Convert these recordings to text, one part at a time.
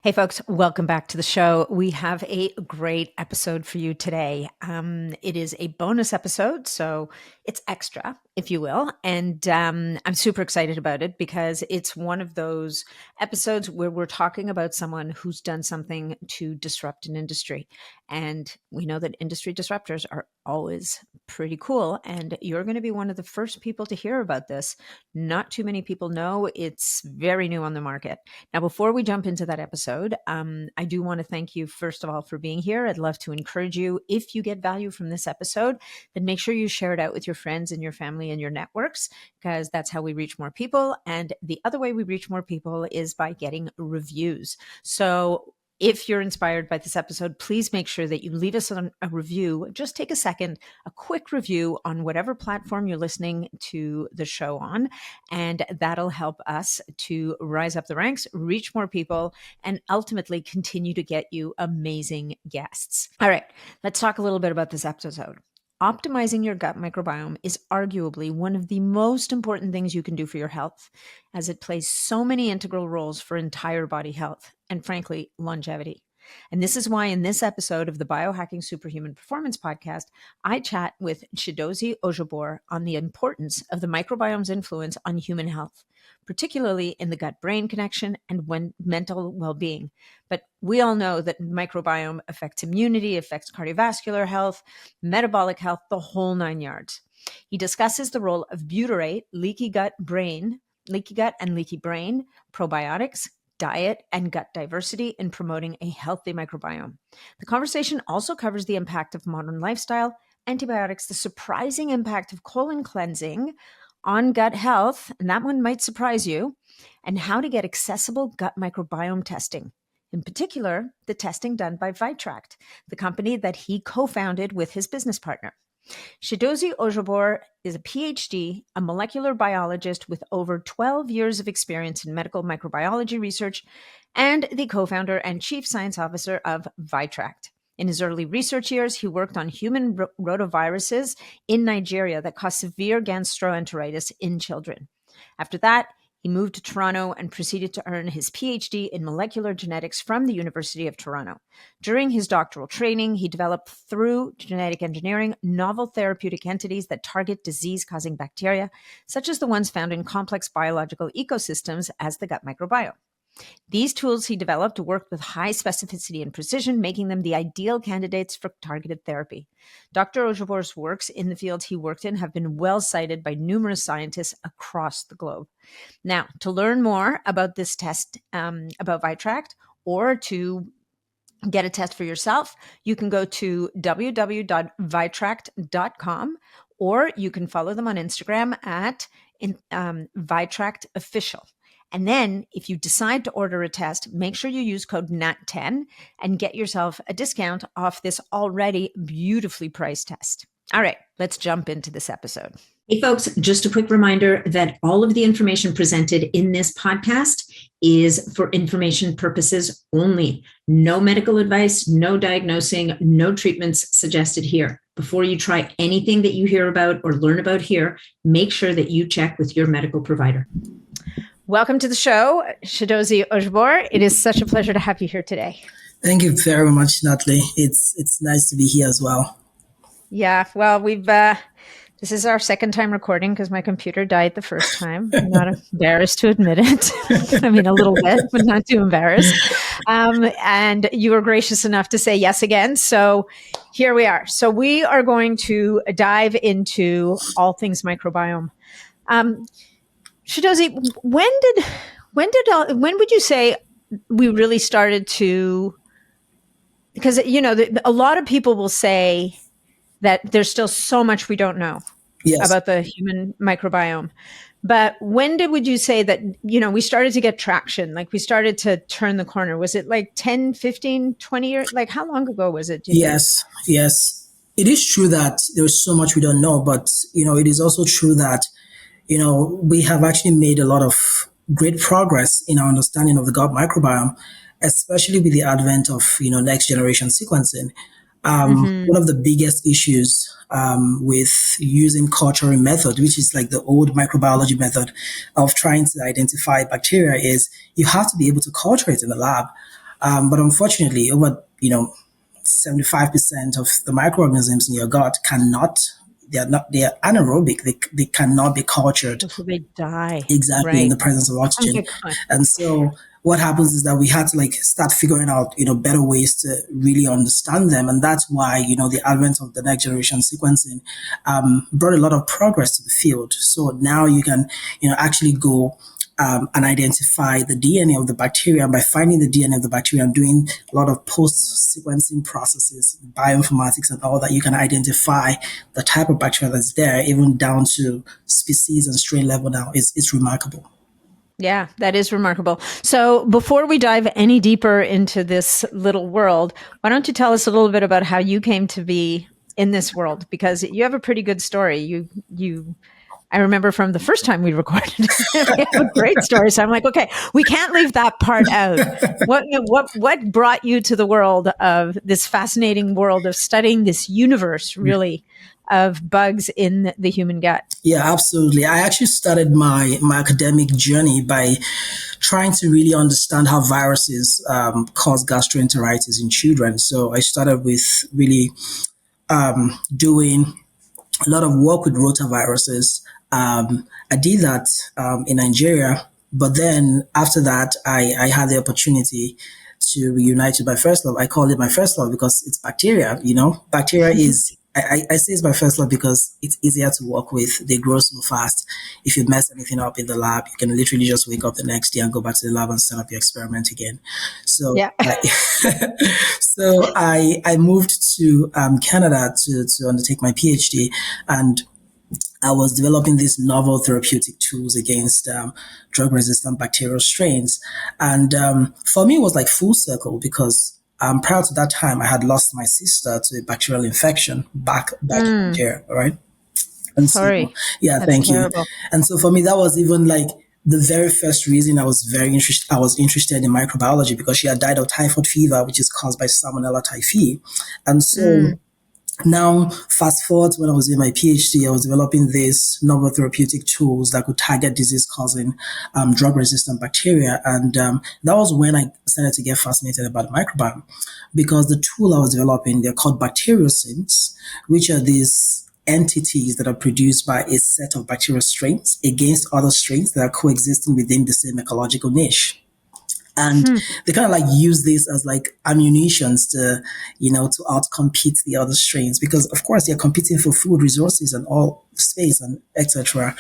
Hey folks, welcome back to the show. We have a great episode for you today. It is a bonus episode, so it's extra, if you will. And I'm super excited about it because it's one of those episodes where we're talking about someone who's done something to disrupt an industry. And we know that industry disruptors are always pretty cool. And you're going to be one of the first people to hear about this. Not too many people know. It's very new on the market. Now, before we jump into that episode, I do want to thank you, first of all, for being here. I'd love to encourage you, if you get value from this episode, then make sure you share it out with your friends and your family and your networks, because that's how we reach more people. And the other way we reach more people is by getting reviews. So if you're inspired by this episode, please make sure that you leave us a review. Just take a second, a quick review on whatever platform you're listening to the show on. And that'll help us to rise up the ranks, reach more people, and ultimately continue to get you amazing guests. All right, let's talk a little bit about this episode. Optimizing your gut microbiome is arguably one of the most important things you can do for your health, as it plays so many integral roles for entire body health and, frankly, longevity. And this is why in this episode of the Biohacking Superhuman Performance podcast, I chat with Chidozie Ojobor on the importance of the microbiome's influence on human health, particularly in the gut-brain connection and mental well-being. But we all know that microbiome affects immunity, affects cardiovascular health, metabolic health, the whole nine yards. He discusses the role of butyrate, leaky gut and leaky brain, probiotics, diet, and gut diversity in promoting a healthy microbiome. The conversation also covers the impact of modern lifestyle, antibiotics, the surprising impact of colon cleansing on gut health, and that one might surprise you, and how to get accessible gut microbiome testing. In particular, the testing done by Vitract, the company that he co-founded with his business partner. Chidozie Ojobor is a Ph.D., a molecular biologist with over 12 years of experience in medical microbiology research, and the co-founder and chief science officer of Vitract. In his early research years, he worked on human rotaviruses in Nigeria that cause severe gastroenteritis in children. After that, he moved to Toronto and proceeded to earn his Ph.D. in molecular genetics from the University of Toronto. During his doctoral training, he developed, through genetic engineering, novel therapeutic entities that target disease-causing bacteria, such as the ones found in complex biological ecosystems as the gut microbiome. These tools he developed worked with high specificity and precision, making them the ideal candidates for targeted therapy. Dr. Ojobor's works in the fields he worked in have been well cited by numerous scientists across the globe. Now, to learn more about this test, about Vitract, or to get a test for yourself, you can go to www.vitract.com, or you can follow them on Instagram at Vitract Official. And then if you decide to order a test, make sure you use code NAT10 and get yourself a discount off this already beautifully priced test. All right, let's jump into this episode. Hey folks, just a quick reminder that all of the information presented in this podcast is for information purposes only. No medical advice, no diagnosing, no treatments suggested here. Before you try anything that you hear about or learn about here, make sure that you check with your medical provider. Welcome to the show, Chidozie Ojobor. It is such a pleasure to have you here today. Thank you very much, Nathalie. It's nice to be here as well. Yeah, well, this is our second time recording because my computer died the first time. I'm not embarrassed to admit it. I mean, a little bit, but not too embarrassed. And you were gracious enough to say yes again. So here we are. So we are going to dive into all things microbiome. Chidozie, when would you say we really started to, because, you know, a lot of people will say that there's still so much we don't know about the human microbiome. But when would you say that, you know, we started to get traction, like we started to turn the corner? Was it like 10, 15, 20 years? Like how long ago was it? Yes. It is true that there's so much we don't know, but, you know, it is also true that, you know, we have actually made a lot of great progress in our understanding of the gut microbiome, especially with the advent of, you know, next generation sequencing. One of the biggest issues with using culturing method, which is like the old microbiology method of trying to identify bacteria, is you have to be able to culture it in the lab. But unfortunately, over 75% of the microorganisms in your gut cannot. They are anaerobic. They cannot be cultured So they die. exactly in Right. the presence of Oh my oxygen. God. And so what happens is that we had to like start figuring out, better ways to really understand them. And that's why, the advent of the next generation sequencing brought a lot of progress to the field. So now you can, actually go and identify the DNA of the bacteria. And by finding the DNA of the bacteria and doing a lot of post sequencing processes, bioinformatics and all that, you can identify the type of bacteria that's there, even down to species and strain level now. It's remarkable. Yeah, that is remarkable. So before we dive any deeper into this little world, why don't you tell us a little bit about how you came to be in this world? Because you have a pretty good story. I remember from the first time we recorded, we have a great story. So I'm like, okay, we can't leave that part out. What brought you to the world of this fascinating world of studying this universe, really, of bugs in the human gut? Yeah, absolutely. I actually started my academic journey by trying to really understand how viruses cause gastroenteritis in children. So I started with really doing a lot of work with rotaviruses. I did that in Nigeria, but then after that, I had the opportunity to reunite with my first love. I call it my first love because it's bacteria. Bacteria is. I say it's my first love because it's easier to work with. They grow so fast. If you mess anything up in the lab, you can literally just wake up the next day and go back to the lab and set up your experiment again. So, Yeah. I moved to Canada to undertake my PhD, and I was developing these novel therapeutic tools against drug-resistant bacterial strains. And for me, it was like full circle because prior to that time, I had lost my sister to a bacterial infection back in Mm, Nigeria, all right? And so, sorry. yeah, That's thank you. terrible. And so for me, that was even like the very first reason I was interested in microbiology because she had died of typhoid fever, which is caused by Salmonella typhi. And so Mm, now, fast forward to when I was in my PhD, I was developing these novel therapeutic tools that could target disease-causing drug-resistant bacteria, and that was when I started to get fascinated about the microbiome, because the tool I was developing, they're called bacteriocins, which are these entities that are produced by a set of bacterial strains against other strains that are coexisting within the same ecological niche. And hmm. they kind of like use this as like ammunitions to, to outcompete the other strains because of course they're competing for food resources and all space and etc.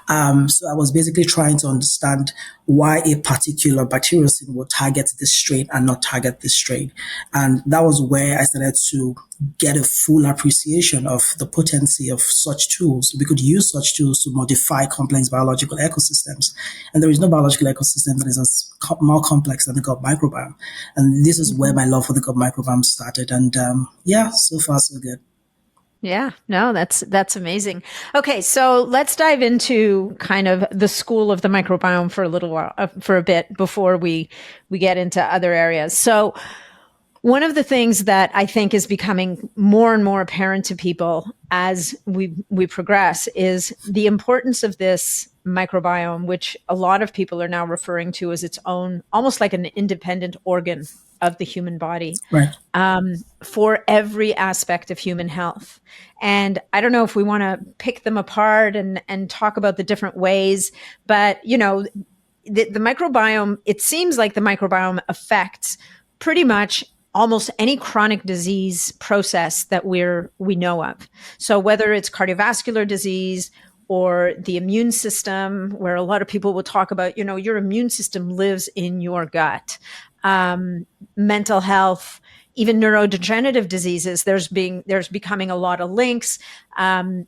So I was basically trying to understand why a particular bacteriocin would target this strain and not target this strain. And that was where I started to get a full appreciation of the potency of such tools. We could use such tools to modify complex biological ecosystems. And there is no biological ecosystem that is more complex than the gut microbiome. And this is where Mhm. my love for the gut microbiome started. And yeah, so far so good. Yeah, no, that's amazing. Okay, so let's dive into kind of the school of the microbiome for a little while, for a bit before we get into other areas. So one of the things that I think is becoming more and more apparent to people as we progress is the importance of this microbiome, which a lot of people are now referring to as its own, almost like an independent organ of the human body, Right. for every aspect of human health. And I don't know if we want to pick them apart and talk about the different ways, but the microbiome, it seems like the microbiome affects pretty much almost any chronic disease process that we know of. So whether it's cardiovascular disease or the immune system, where a lot of people will talk about, your immune system lives in your gut, mental health, even neurodegenerative diseases, there's becoming a lot of links.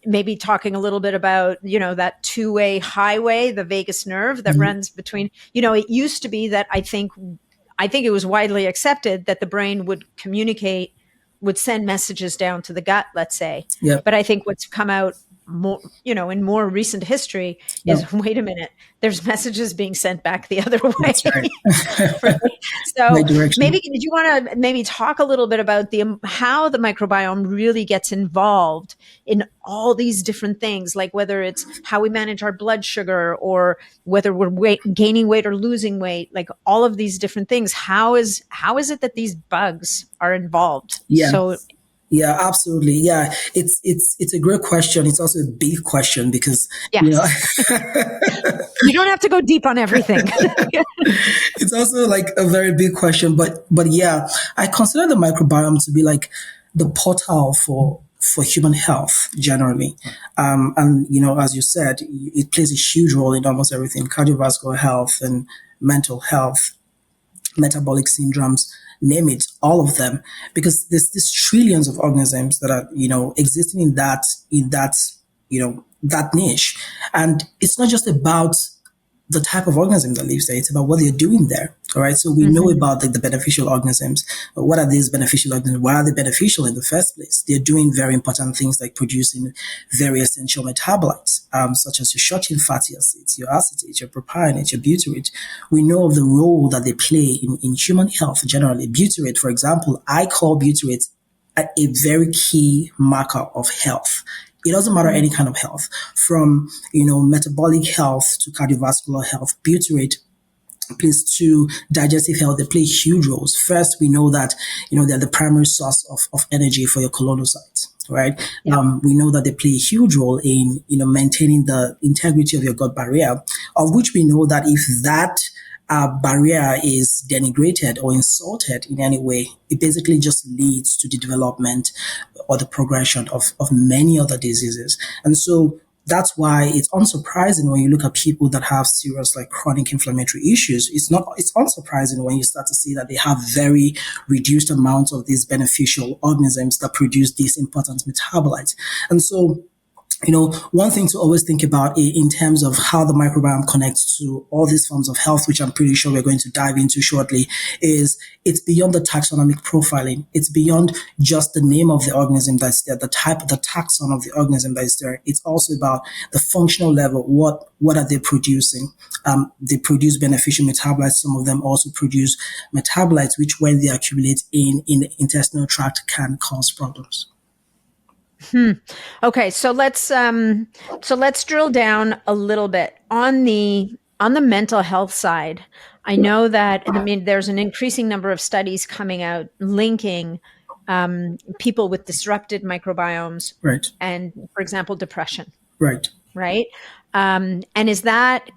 Maybe talking a little bit about that two-way highway, the vagus nerve that Mhm. runs between. It used to be that I think it was widely accepted that the brain would send messages down to the gut, let's say. Yep. But I think what's come out more, in more recent history Yeah, is, wait a minute, there's messages being sent back the other that's right. way. Right? So Right direction. maybe, did you want to maybe talk a little bit about how the microbiome really gets involved in all these different things, like whether it's how we manage our blood sugar, or whether we're gaining weight or losing weight, like all of these different things. How is it that these bugs are involved? Yeah. So Yeah, absolutely. Yeah, it's a great question. It's also a big question because you know yes, you don't have to go deep on everything. it's also like a very big question. But yeah, I consider the microbiome to be like the portal for human health generally. And as you said, it plays a huge role in almost everything: cardiovascular health and mental health, metabolic syndromes, name it, all of them, because there's trillions of organisms that are existing in that that niche, and it's not just about the type of organism that lives there. It's about what they're doing there. All right. So we know Mm-hmm. about the beneficial organisms. But what are these beneficial organisms? Why are they beneficial in the first place? They're doing very important things like producing very essential metabolites, such as your short chain fatty acids, your acetate, your propionate, your butyrate. We know of the role that they play in human health generally. Butyrate, for example, I call butyrate a very key marker of health. It doesn't matter any kind of health, from metabolic health to cardiovascular health. Butyrate plays to digestive health. They play huge roles. First, we know that they're the primary source of energy for your colonocytes. Right. Yeah. We know that they play a huge role in maintaining the integrity of your gut barrier, of which we know that if that barrier is denigrated or insulted in any way, it basically just leads to the development or the progression of many other diseases. And so that's why it's unsurprising when you look at people that have serious like chronic inflammatory issues. It's unsurprising when you start to see that they have very reduced amounts of these beneficial organisms that produce these important metabolites. And so one thing to always think about in terms of how the microbiome connects to all these forms of health, which I'm pretty sure we're going to dive into shortly, is it's beyond the taxonomic profiling. It's beyond just the name of the organism that's there, the type of the taxon of the organism that is there. It's also about the functional level. What are they producing? They produce beneficial metabolites. Some of them also produce metabolites, which when they accumulate in the intestinal tract can cause problems. Okay, so let's drill down a little bit on the mental health side. I know that, I mean, there's an increasing number of studies coming out linking people with disrupted microbiomes Right. and, for example, depression. Right. Right. And is that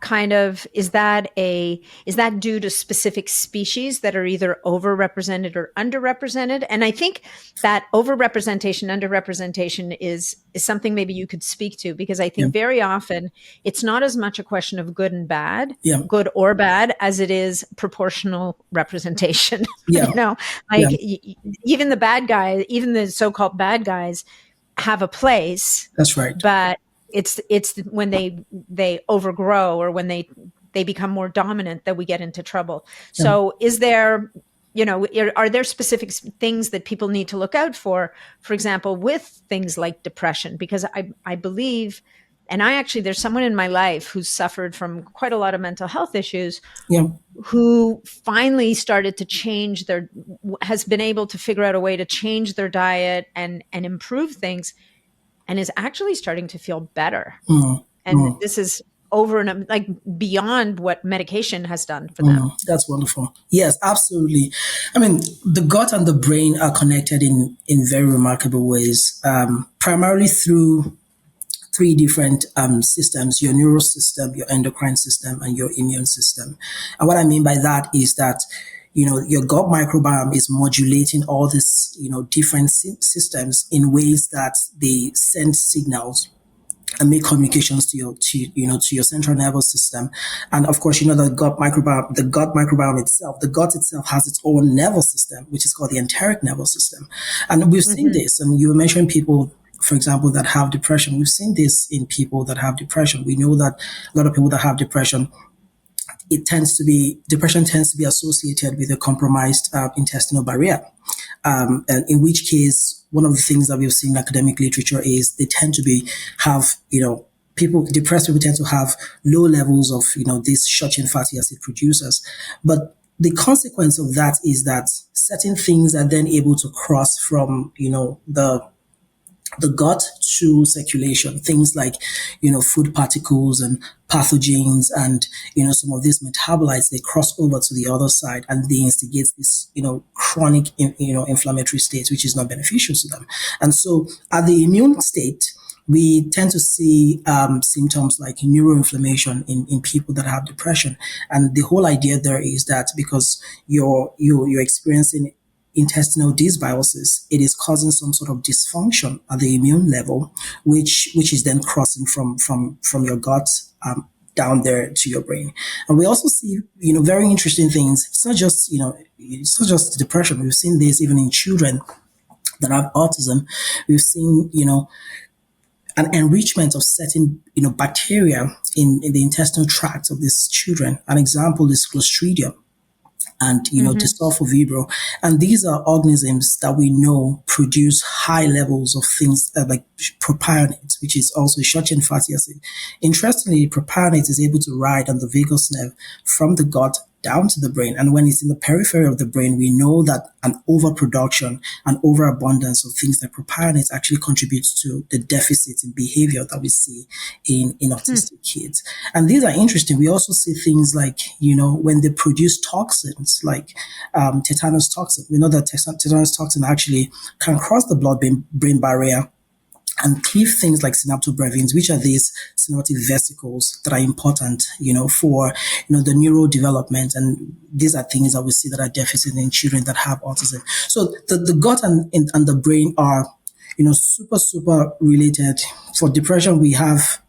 due to specific species that are either overrepresented or underrepresented? And I think that overrepresentation, underrepresentation is something maybe you could speak to, because I think very often it's not as much a question of good and bad, Yeah. good or bad, as it is proportional representation. Yeah. Like even the bad guy, even the so-called bad guys have a place. That's right. But it's when they overgrow, or when they become more dominant, that we get into trouble. So is there, are there specific things that people need to look out for example, with things like depression? Because I believe, and there's someone in my life who's suffered from quite a lot of mental health issues, who finally started to has been able to figure out a way to change their diet and improve things, and is actually starting to feel better. And this is over and like beyond what medication has done for them. That's wonderful. Yes, absolutely. I mean, the gut and the brain are connected in very remarkable ways, primarily through three different systems: your neural system, your endocrine system, and your immune system. And what I mean by that is that your gut microbiome is modulating all these different systems in ways that they send signals and make communications to your central nervous system. And of course, the gut microbiome itself, the gut itself has its own nervous system, which is called the enteric nervous system. And we've seen this, and you mentioned people, for example, that have depression. We've seen this in people that have depression. We know that a lot of people that have depression, depression tends to be associated with a compromised intestinal barrier. And in which case, one of the things that we've seen in academic literature is they tend to have, depressed people tend to have low levels of, these short-chain fatty acid producers. But the consequence of that is that certain things are then able to cross from, the gut to circulation, things like, food particles and pathogens and, some of these metabolites, they cross over to the other side and they instigate this, chronic, inflammatory state, which is not beneficial to them. And so at the immune state, we tend to see symptoms like neuroinflammation in people that have depression. And the whole idea there is that because you're experiencing intestinal dysbiosis, it is causing some sort of dysfunction at the immune level, which is then crossing from your gut down there to your brain. And we also see, very interesting things. It's not just depression. We've seen this even in children that have autism. We've seen, an enrichment of certain, bacteria in the intestinal tract of these children. An example is Clostridium and Desulfo vibrio, and these are organisms that we know produce high levels of things like propionate, which is also a short-chain fatty acid. Interestingly, propionate is able to ride on the vagus nerve from the gut down to the brain, and when it's in the periphery of the brain, we know that an overproduction, an overabundance of things like propionate actually contributes to the deficit in behavior that we see in autistic kids. And these are interesting. We also see things like, when they produce toxins like tetanus toxin. We know that tetanus toxin actually can cross the blood-brain barrier and cleave things like synaptobrevins, which are these synaptic vesicles that are important, for, the neural development. And these are things that we see that are deficient in children that have autism. So the gut and the brain are, super, super related. For depression, we have,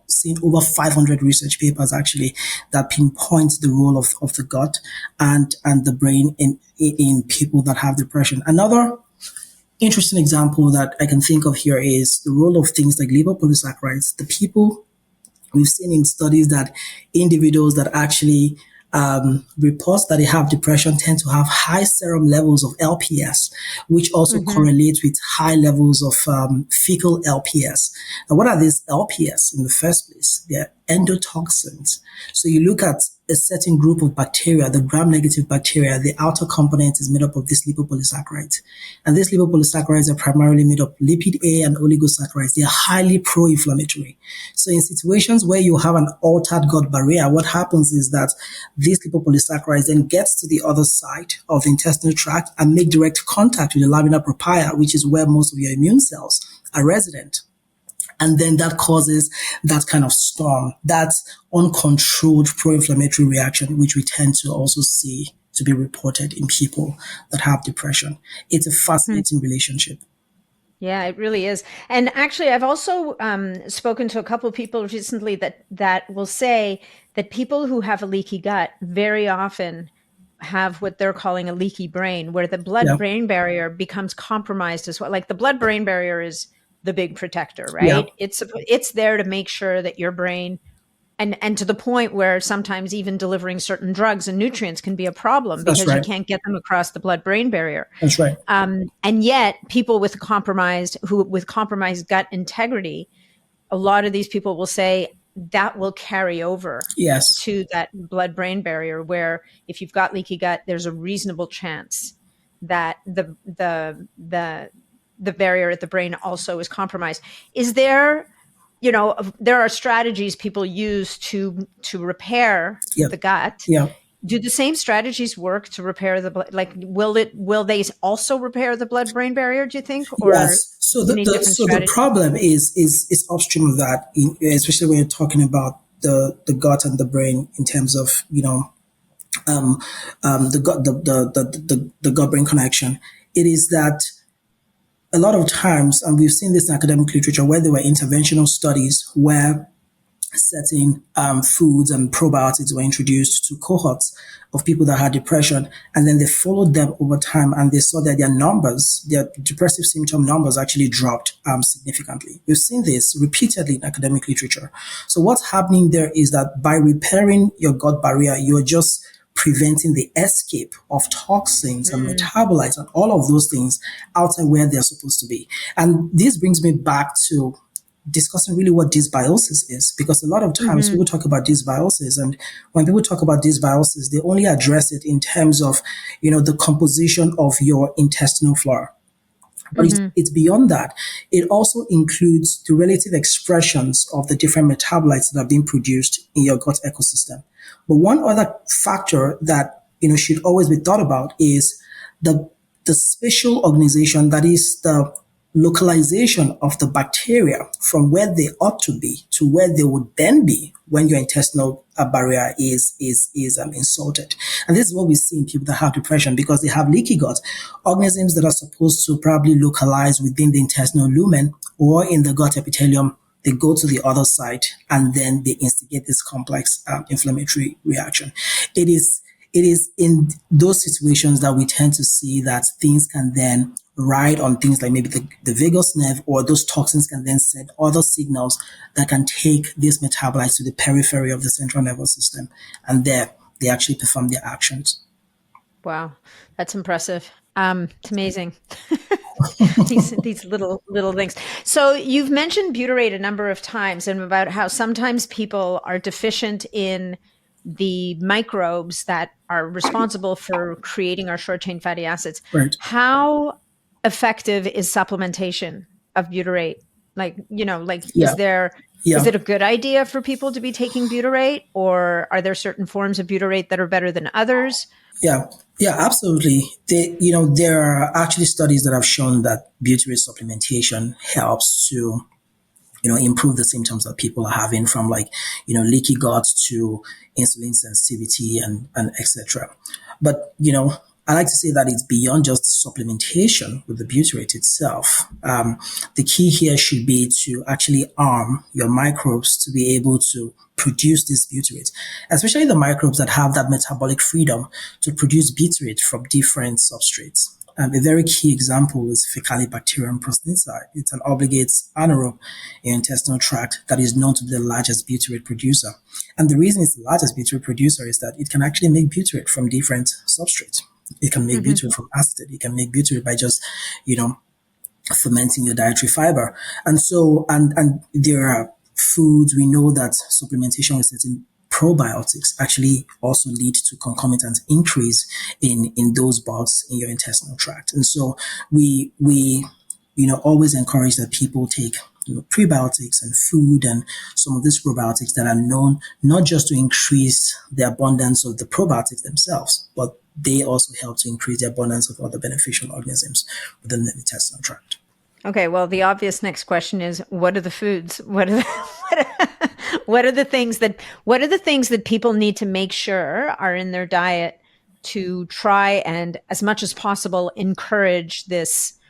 seen over 500 research papers actually that pinpoint the role of the gut and the brain in people that have depression. Another interesting example that I can think of here is the role of things like lipopolysaccharides. The people we've seen in studies that individuals that actually report that they have depression tend to have high serum levels of LPS, which also correlates with high levels of fecal LPS. Now, what are these LPS in the first place? They're endotoxins. So you look at a certain group of bacteria, the gram-negative bacteria, the outer component is made up of these lipopolysaccharides. And these lipopolysaccharides are primarily made up of lipid A and oligosaccharides. They are highly pro-inflammatory. So in situations where you have an altered gut barrier, what happens is that these lipopolysaccharides then gets to the other side of the intestinal tract and make direct contact with the lamina propria, which is where most of your immune cells are resident. And then that causes that kind of storm, that uncontrolled pro-inflammatory reaction, which we tend to also see to be reported in people that have depression. It's a fascinating relationship. Yeah, it really is. And actually, I've also spoken to a couple of people recently that will say that people who have a leaky gut very often have what they're calling a leaky brain, where the blood-brain barrier becomes compromised as well. Like the blood-brain barrier is the big protector, right? Yeah. It's there to make sure that your brain, and to the point where sometimes even delivering certain drugs and nutrients can be a problem because you can't get them across the blood-brain barrier. That's right. And yet people with compromised gut integrity, a lot of these people will say that will carry over to that blood-brain barrier, where if you've got leaky gut, there's a reasonable chance that the barrier at the brain also is compromised. Is there, there are strategies people use to repair the gut. Yeah. Do the same strategies work to repair the blood? Like, will they also repair the blood-brain barrier, do you think? Or yes. So the problem is upstream of that, especially when you're talking about the gut and the brain in terms of, the gut-brain connection. It is that a lot of times, and we've seen this in academic literature, where there were interventional studies where certain foods and probiotics were introduced to cohorts of people that had depression, and then they followed them over time, and they saw that their depressive symptom numbers actually dropped significantly. We've seen this repeatedly in academic literature. So what's happening there is that by repairing your gut barrier, you're just preventing the escape of toxins and Mm. metabolites and all of those things outside where they're supposed to be. And this brings me back to discussing really what dysbiosis is, because a lot of times Mm-hmm. people talk about dysbiosis, and when people talk about dysbiosis, they only address it in terms of, the composition of your intestinal flora. But Mm-hmm. it's beyond that. It also includes the relative expressions of the different metabolites that are being produced in your gut ecosystem. But one other factor that should always be thought about is the the spatial organization, that is the localization of the bacteria from where they ought to be to where they would then be when your intestinal barrier is insulted. And this is what we see in people that have depression, because they have leaky gut. Organisms that are supposed to probably localize within the intestinal lumen or in the gut epithelium, they go to the other side and then they instigate this complex inflammatory reaction. It is it is in those situations that we tend to see that things can then ride on things like maybe the vagus nerve, or those toxins can then send other signals that can take these metabolites to the periphery of the central nervous system. And there they actually perform their actions. Wow, that's impressive. It's amazing. These little things. So you've mentioned butyrate a number of times, and about how sometimes people are deficient in the microbes that are responsible for creating our short chain fatty acids. Right. How effective is supplementation of butyrate? Like, Yeah. is Yeah. it a good idea for people to be taking butyrate, or are there certain forms of butyrate that are better than others? Yeah, yeah, absolutely. There are actually studies that have shown that butyrate supplementation helps to, improve the symptoms that people are having, from like, leaky gut to insulin sensitivity and etc. But, I like to say that it's beyond just supplementation with the butyrate itself. The key here should be to actually arm your microbes to be able to produce this butyrate, especially the microbes that have that metabolic freedom to produce butyrate from different substrates. A very key example is Faecalibacterium prosnitzi. It's an obligate anaerobe in your intestinal tract that is known to be the largest butyrate producer. And the reason it's the largest butyrate producer is that it can actually make butyrate from different substrates. It can make Hmm. butyrate from acetate. It can make butyrate by just, you know, fermenting your dietary fiber. And so, and there are foods, we know that supplementation with certain probiotics actually also lead to concomitant increase in those bugs in your intestinal tract. And so we always encourage that people take prebiotics and food and some of these probiotics that are known not just to increase the abundance of the probiotics themselves, but they also help to increase the abundance of other beneficial organisms within the intestinal tract. Okay, well, the obvious next question is, what are the foods? What are the things that people need to make sure are in their diet to try and, as much as possible, encourage those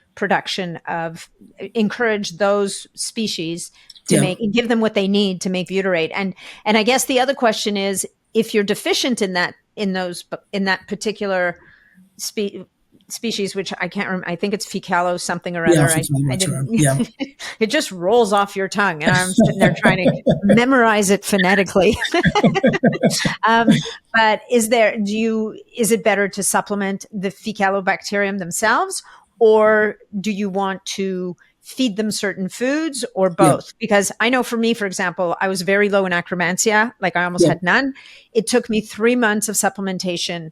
species to Yeah, make give them what they need to make butyrate. And I guess the other question is, if you're deficient in that particular spe- species, which I can't remember. I think it's fecalo something or yeah, other. I Faecalibacterium. didn't. Yeah, It just rolls off your tongue, and I'm sitting there trying to memorize it phonetically. um, but is it better to supplement the fecalobacterium themselves, or do you want to feed them certain foods, or yeah, both? Because I know for me, for example, I was very low in Akkermansia, like I almost yeah, had none. It took me 3 months of supplementation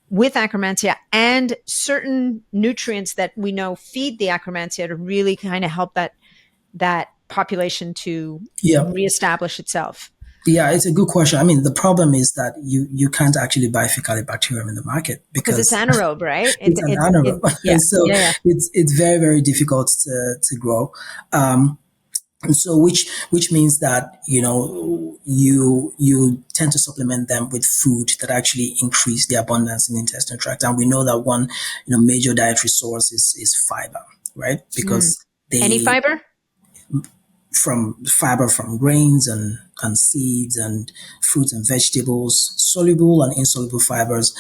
with Akkermansia and certain nutrients that we know feed the Akkermansia to really kind of help that population to yeah. reestablish itself. Yeah, it's a good question. I mean, the problem is that you can't actually buy Faecalibacterium in the market Because it's because anaerobe, right? it's an anaerobe, Yeah, and so yeah, yeah. it's very very difficult to grow. And so, which means that you tend to supplement them with food that actually increase the abundance in the intestinal tract. And we know that one major dietary source is fiber, right? Mm. Because Any they fiber? from fiber from grains and seeds and fruits and vegetables, soluble and insoluble fibers.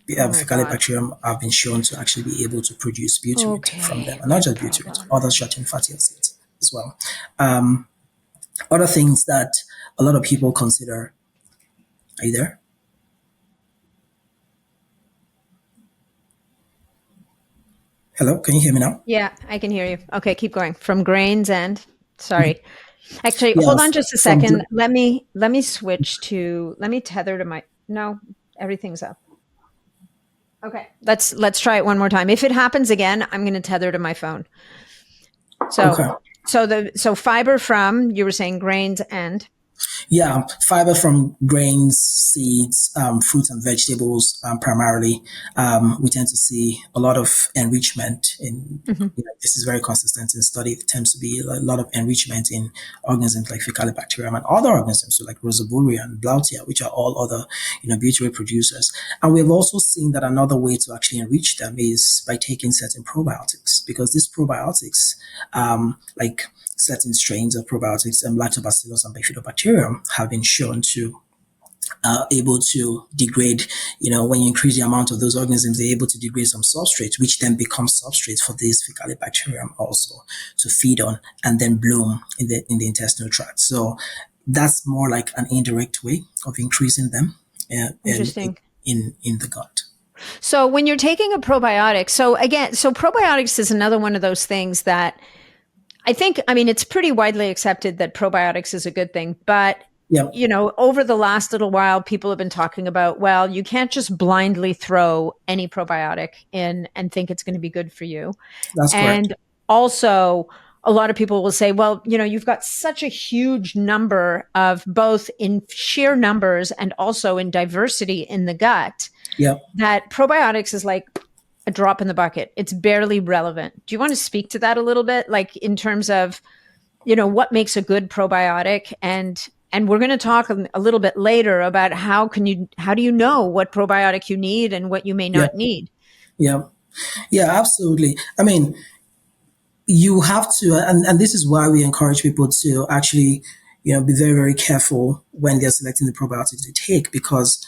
Oh my God. Faecalibacterium have been shown to actually be able to produce butyrate from them, Okay, and we not have a just butyrate, problem. other short chain fatty acids as well. Other things that a lot of people consider. Are you there? Hello, can you hear me now? Yeah, I can hear you. Okay, keep going. From grains and sorry. Actually, Yeah, hold on just a from second. Let me switch to let me tether to my no, everything's up. Okay. Let's try it one more time. If it happens again, I'm going to tether to my phone. So okay. so fiber from you were saying grains and Yeah, fiber from grains, seeds, fruits and vegetables, primarily. We tend to see a lot of enrichment in. mhm, This is very consistent in study. It tends to be a lot of enrichment in organisms like Faecalibacterium and other organisms, so like Rosaburia and Blautia, which are all other, butyrate producers. And we've also seen that another way to actually enrich them is by taking certain probiotics, because these probiotics, like certain strains of probiotics, Lactobacillus and Bifidobacterium, have been shown to able to degrade, when you increase the amount of those organisms, they're able to degrade some substrates, which then becomes substrates for this Faecalibacterium also to feed on and then bloom in the intestinal tract. So that's more like an indirect way of increasing them in, interesting. in the gut. So when you're taking a probiotic, so again, so probiotics is another one of those things that I mean, it's pretty widely accepted that probiotics is a good thing, but Yeah, over the last little while, people have been talking about, well, you can't just blindly throw any probiotic in and think it's going to be good for you. that's correct. And also, a lot of people will say, well, you've got such a huge number of both in sheer numbers and also in diversity in the gut Yeah. that probiotics is like a drop in the bucket. It's barely relevant. Do you want to speak to that a little bit? Like in terms of, what makes a good probiotic and we're going to talk a little bit later about how do you know what probiotic you need and what you may Yeah. not need? Yeah. Yeah, absolutely. I mean, you have to, and this is why we encourage people to actually, be very, very careful when they're selecting the probiotics they take, because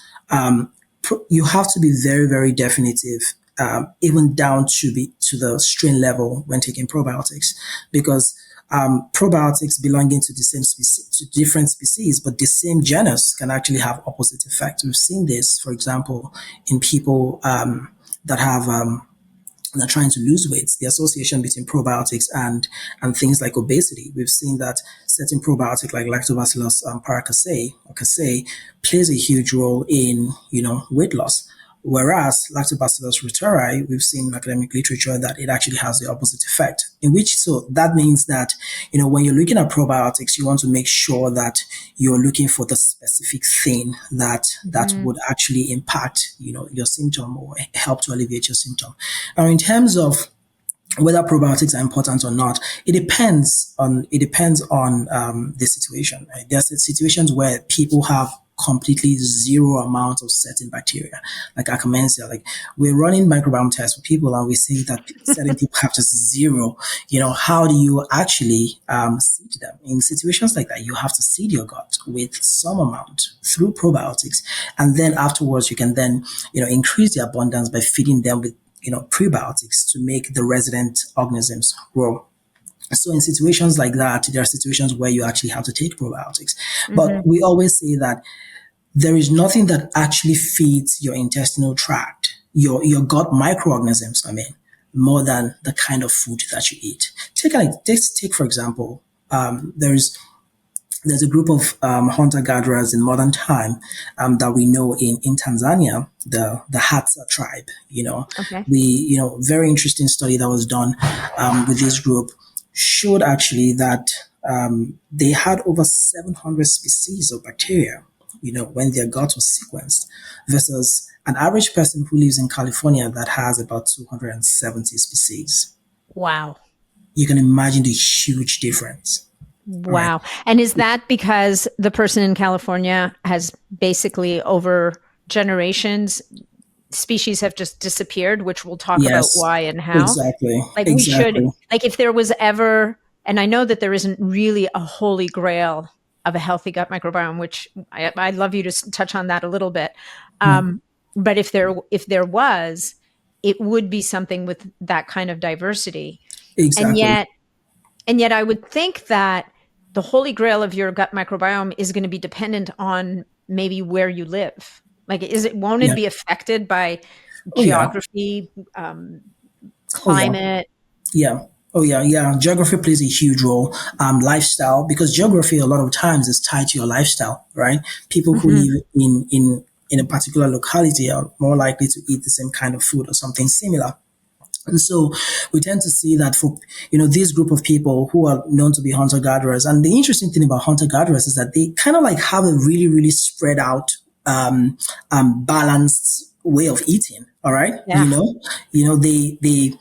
you have to be very, very definitive, even down to the strain level when taking probiotics, because probiotics belonging to the same species, to different species, but the same genus can actually have opposite effects. We've seen this, for example, in people that have that are trying to lose weight, the association between probiotics and things like obesity. We've seen that certain probiotic like Lactobacillus paracasei or casei plays a huge role in weight loss. Whereas Lactobacillus reuteri, we've seen in academic literature that it actually has the opposite effect. So that means that, when you're looking at probiotics, you want to make sure that you're looking for the specific thing that Mm, would actually impact, your symptom or help to alleviate your symptom. Now, in terms of whether probiotics are important or not, it depends on the situation. Right? There's situations where people have completely zero amount of certain bacteria, like Akkermansia. Like we're running microbiome tests for people, and we see that certain people have just zero. How do you actually seed them? In situations like that, you have to seed your gut with some amount through probiotics, and then afterwards you can then increase the abundance by feeding them with prebiotics to make the resident organisms grow. So in situations like that, there are situations where you actually have to take probiotics. But mhm. we always say that there is nothing that actually feeds your intestinal tract, your gut microorganisms, more than the kind of food that you eat. Take for example, there's a group of hunter gatherers in modern time that we know in Tanzania, the Hadza tribe. Okay. Very interesting study that was done with this group showed actually that they had over 700 species of bacteria. When their gut was sequenced, versus an average person who lives in California that has about 270 species. Wow. You can imagine the huge difference. All right. Wow. And is that because the person in California has basically over generations, species have just disappeared, which we'll talk about Yes, why and how? exactly, Like we should, exactly. like if there was ever, and I know that there isn't really a holy grail of a healthy gut microbiome, which I'd love you to touch on that a little bit. Mm, But if there was, it would be something with that kind of diversity. And exactly. yet, and yet I would think that the holy grail of your gut microbiome is going to be dependent on maybe where you live. Like, won't it Yeah. be affected by Oh, yeah. geography, Oh yeah. climate. Yeah. Oh yeah, yeah. Geography plays a huge role. Lifestyle, because geography a lot of times is tied to your lifestyle, right? People who Hmm. live in a particular locality are more likely to eat the same kind of food or something similar. And so we tend to see that for this group of people who are known to be hunter gatherers. And the interesting thing about hunter gatherers is that they kind of like have a really really spread out, balanced way of eating. All right, Yeah. they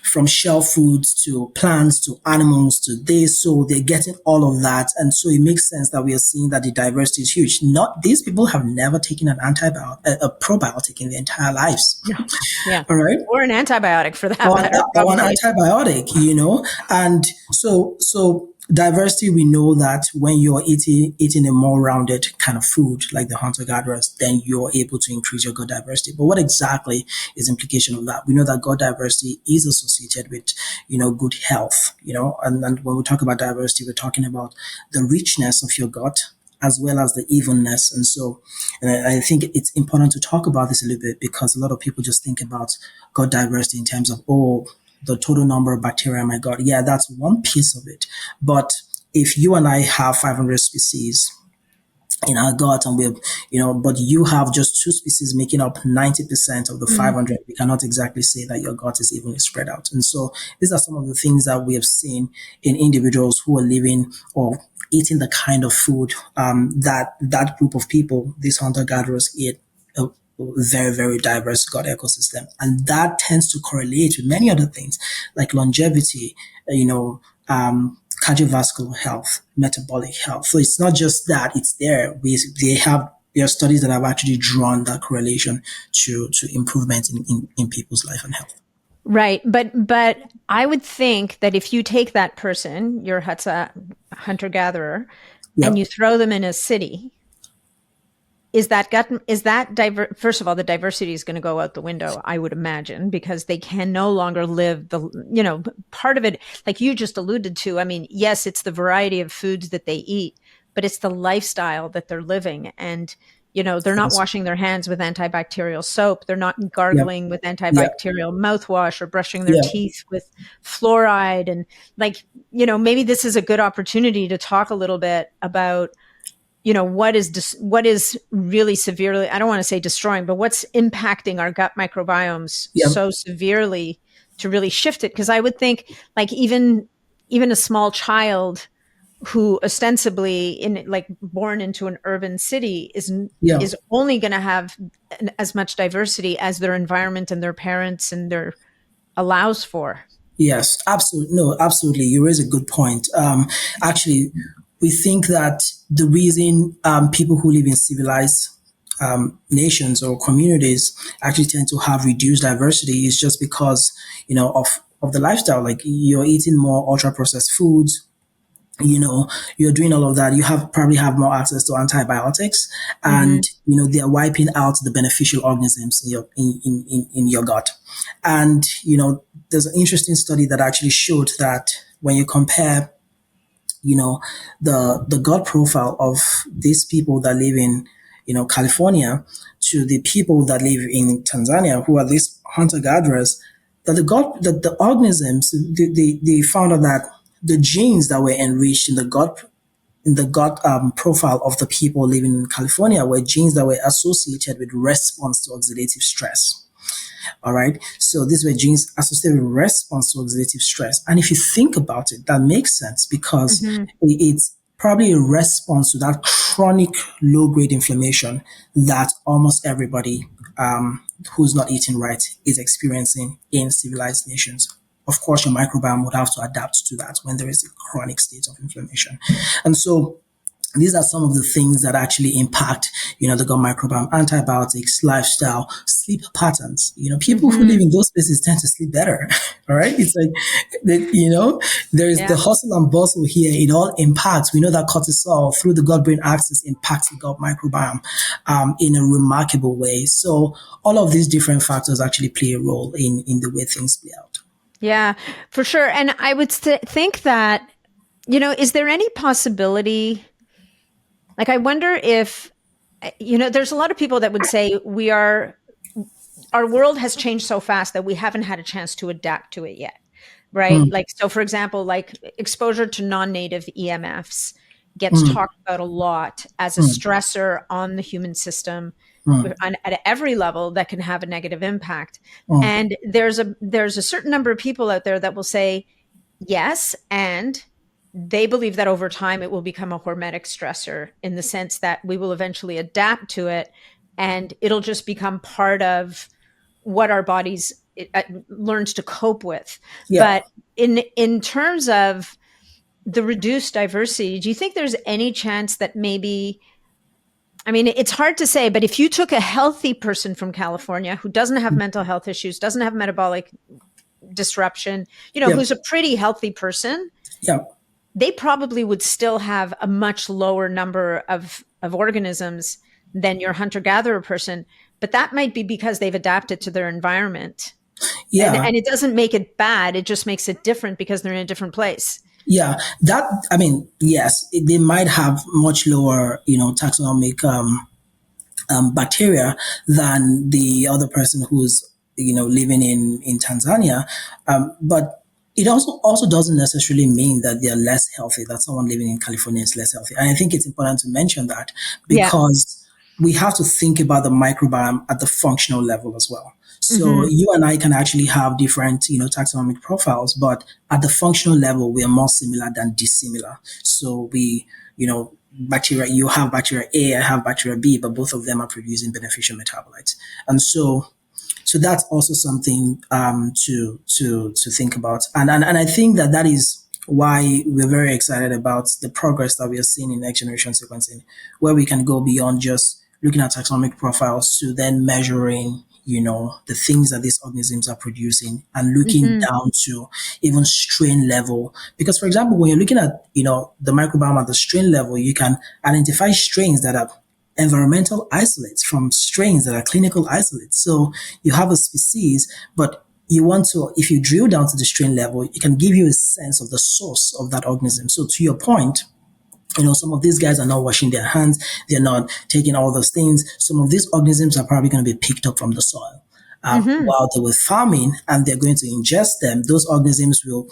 from shell foods to plants to animals to this, so they're getting all of that, and so it makes sense that we are seeing that the diversity is huge. Not these people have never taken an antibiotic, a probiotic in their entire lives. No. Yeah. All right, Or an antibiotic for that or, matter, or an probably. antibiotic, and so diversity. We know that when you're eating a more rounded kind of food like the hunter gatherers, then you're able to increase your gut diversity. But what exactly is the implication of that? We know that gut diversity is associated with good health, and when we talk about diversity, we're talking about the richness of your gut as well as the evenness. And so, and I think it's important to talk about this a little bit, because a lot of people just think about gut diversity in terms of, oh, the total number of bacteria in my gut. Yeah, that's one piece of it. But if you and I have 500 species in our gut, and but you have just two species making up 90% of the Mm. 500, we cannot exactly say that your gut is evenly spread out. And so these are some of the things that we have seen in individuals who are living or eating the kind of food, that group of people, these hunter gatherers, eat. A very, very diverse gut ecosystem. And that tends to correlate with many other things like longevity, cardiovascular health, metabolic health. So it's not just that, it's there. There are studies that have actually drawn that correlation to improvement in people's life and health. Right. But I would think that if you take that person, your hunter gatherer, and you Yep. throw them in a city, first of all, the diversity is going to go out the window, I would imagine, because they can no longer live part of it, like you just alluded to. I mean, yes, it's the variety of foods that they eat, but it's the lifestyle that they're living. And they're not Yes. washing their hands with antibacterial soap. They're not Yep. gargling with Yep. antibacterial mouthwash or brushing their Yep. teeth with fluoride. And maybe this is a good opportunity to talk a little bit about what is really severely, I don't want to say destroying, but what's impacting our gut microbiomes Yep. so severely to really shift it. Because I would think, like, even a small child who ostensibly born into an urban city Yep. is only going to have as much diversity as their environment and their parents and their allows for. Yes, absolutely. No, absolutely. You raise a good point. Actually, we think that the reason people who live in civilized nations or communities actually tend to have reduced diversity is just because of the lifestyle. Like, you're eating more ultra processed foods, you're doing all of that, you probably have more access to antibiotics, Mm-hmm. and they're wiping out the beneficial organisms in your gut. And there's an interesting study that actually showed that when you compare the gut profile of these people that live in California to the people that live in Tanzania, who are these hunter gatherers, that the organisms, they found out that the genes that were enriched in the gut profile of the people living in California were genes that were associated with response to oxidative stress. All right. So these were genes associated with response to oxidative stress. And if you think about it, that makes sense, because Mm-hmm. it's probably a response to that chronic low grade inflammation that almost everybody who's not eating right is experiencing in civilized nations. Of course, your microbiome would have to adapt to that when there is a chronic state of inflammation. And so these are some of the things that actually impact, the gut microbiome: antibiotics, lifestyle, sleep patterns. People who live Mm-hmm. in those places tend to sleep better. All right. It's like, there's the Yeah. hustle and bustle here. It all impacts. We know that cortisol through the gut brain axis impacts the gut microbiome, in a remarkable way. So all of these different factors actually play a role in the way things play out. Yeah, for sure. And I would think that, is there any possibility? Like, I wonder if, there's a lot of people that would say our world has changed so fast that we haven't had a chance to adapt to it yet, right? Mm, Like, so for example, like exposure to non-native EMFs gets mm, talked about a lot as a mm, stressor on the human system mm, at every level that can have a negative impact. mm. And there's a certain number of people out there that will say yes, and they believe that over time it will become a hormetic stressor in the sense that we will eventually adapt to it and it'll just become part of what our bodies learns to cope with. Yeah. But in terms of the reduced diversity, do you think there's any chance that maybe, I mean, it's hard to say, but if you took a healthy person from California who doesn't have mental health issues, doesn't have metabolic disruption, Yeah. who's a pretty healthy person, Yeah. they probably would still have a much lower number of organisms than your hunter gatherer person. But that might be because they've adapted to their environment. Yeah. And it doesn't make it bad. It just makes it different because they're in a different place. Yeah. That, I mean, yes, they might have much lower, taxonomic, bacteria than the other person who's, living in Tanzania. But it also doesn't necessarily mean that they're less healthy, that someone living in California is less healthy. And I think it's important to mention that Yeah. because we have to think about the microbiome at the functional level as well. So Mm-hmm. you and I can actually have different, taxonomic profiles, but at the functional level, we are more similar than dissimilar. So bacteria, you have bacteria A, I have bacteria B, but both of them are producing beneficial metabolites. And so that's also something to think about, and I think that is why we're very excited about the progress that we are seeing in next generation sequencing, where we can go beyond just looking at taxonomic profiles to then measuring the things that these organisms are producing and looking Mm-hmm. down to even strain level. Because for example, when you're looking at the microbiome at the strain level, you can identify strains that are environmental isolates from strains that are clinical isolates. So you have a species, but you want to, if you drill down to the strain level, it can give you a sense of the source of that organism. So to your point, some of these guys are not washing their hands. They're not taking all those things. Some of these organisms are probably going to be picked up from the soil. Mm-hmm. While they were farming and they're going to ingest them, those organisms will,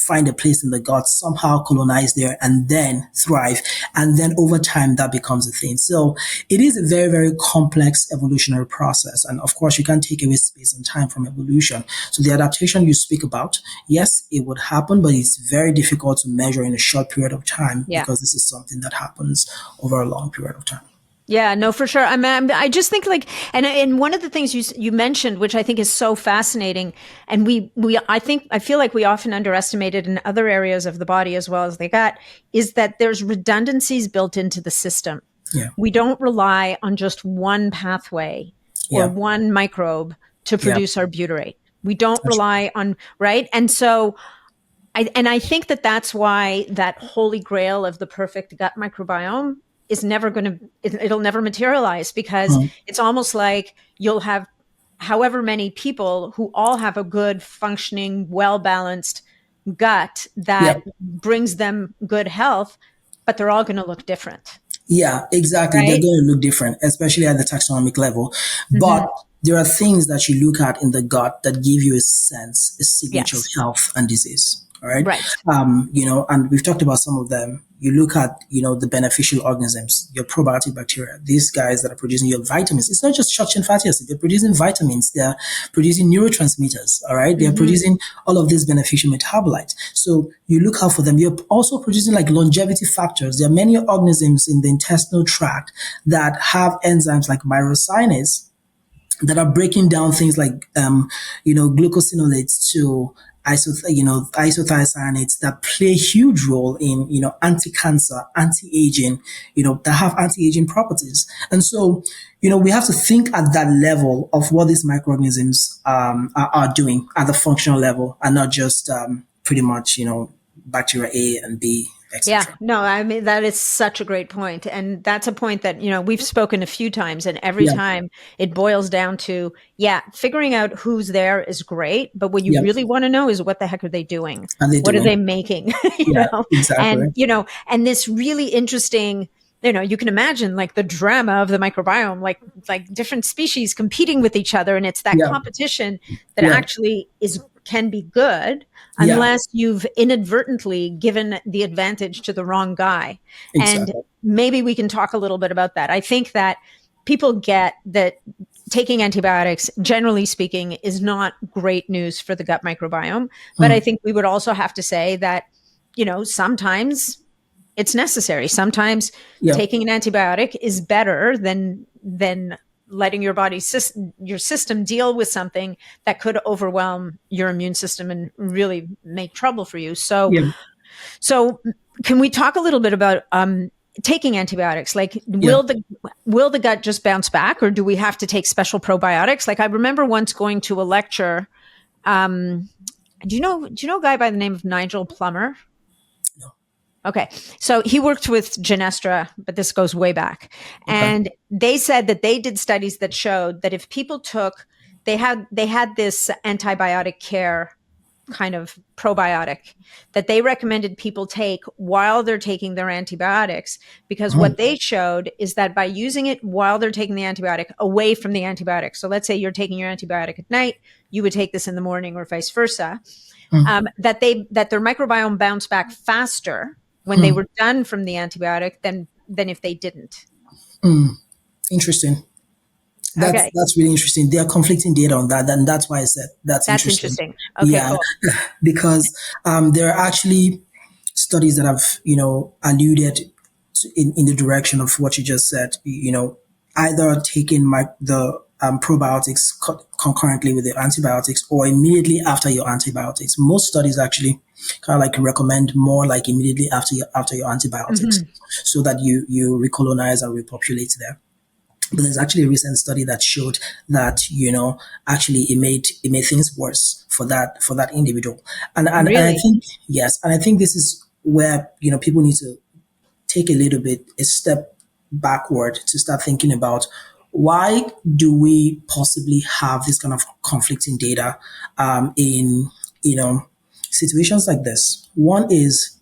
find a place in the gut, somehow colonize there and then thrive. And then over time, that becomes a thing. So it is a very, very complex evolutionary process. And of course, you can't take away space and time from evolution. So the adaptation you speak about, yes, it would happen, but it's very difficult to measure in a short period of time Yeah. because this is something that happens over a long period of time. Yeah, no, for sure. I just think like, and one of the things you mentioned, which I think is so fascinating, and I feel like we often underestimate it in other areas of the body as well as the gut, is that there's redundancies built into the system. Yeah. We don't rely on just one pathway or Yeah. one microbe to Yeah. produce our butyrate. We don't That's rely on, right? And so I think that's why that holy grail of the perfect gut microbiome is never going to, it'll never materialize, because mm, it's almost like you'll have however many people who all have a good functioning, well balanced gut yeah. that brings them good health, but they're all going to look different, Yeah, exactly. They're right? going to look different, especially at the taxonomic level. But Mm-hmm. there are things that you look at in the gut that give you a sense, a signature of Yes. health and disease. All right. Right. And we've talked about some of them. You look at, the beneficial organisms, your probiotic bacteria, these guys that are producing your vitamins. It's not just short chain fatty acid. They're producing vitamins. They're producing neurotransmitters. All right. They're Mm-hmm. producing all of these beneficial metabolites. So you look out for them. You're also producing like longevity factors. There are many organisms in the intestinal tract that have enzymes like myrosinase that are breaking down things like glucosinolates to isothiocyanates that play a huge role in anti-cancer, anti-aging, that have anti-aging properties. And so we have to think at that level of what these microorganisms are doing at the functional level, and not just pretty much bacteria A and B, Yeah, etc. no, I mean, that is such a great point. And that's a point that, we've spoken a few times, and every Yeah, time it boils down to, yeah, figuring out who's there is great. But what you yeah. really want to know is, what the heck are they doing? And they What are doing? they making? Yeah, exactly. And this really interesting you can imagine like the drama of the microbiome, like different species competing with each other. And it's that Yeah. competition that Yeah. actually can be good Yeah. unless you've inadvertently given the advantage to the wrong guy. And Exactly. maybe we can talk a little bit about that. I think that people get that taking antibiotics, generally speaking, is not great news for the gut microbiome. But I Mm. think we would also have to say that, sometimes it's necessary. Sometimes Yeah. taking an antibiotic is better than letting your system deal with something that could overwhelm your immune system and really make trouble for you. So, Yeah. so can we talk a little bit about taking antibiotics? Like, Yeah. will the gut just bounce back, or do we have to take special probiotics? Like, I remember once going to a lecture. Um, do you know a guy by the name of Nigel Plummer? No. Okay. So he worked with Genestra, but this goes way back. Okay. And they said that they did studies that showed that if people they had this antibiotic care kind of probiotic that they recommended people take while they're taking their antibiotics, because Mm. what they showed is that by using it while they're taking the antibiotic away from the antibiotic. So let's say you're taking your antibiotic at night, you would take this in the morning or vice versa. Mm. That their microbiome bounced back faster when they Mm. were done from the antibiotic than if they didn't. Mm. Interesting. That's Okay, that's really interesting. There are conflicting data on that, and that's why I said that's that's interesting. interesting. Okay, Yeah, cool. because there are actually studies that have alluded in the direction of what you just said. Either taking the probiotics concurrently with the antibiotics or immediately after your antibiotics. Most studies actually kind of like recommend more like immediately after your antibiotics, Hmm. so that you recolonize and repopulate there. But there's actually a recent study that showed that actually it made things worse for that individual. And I Really? think, yes, and I think this is where people need to take a step backward to start thinking about, why do we possibly have this kind of conflicting data in situations like this. One is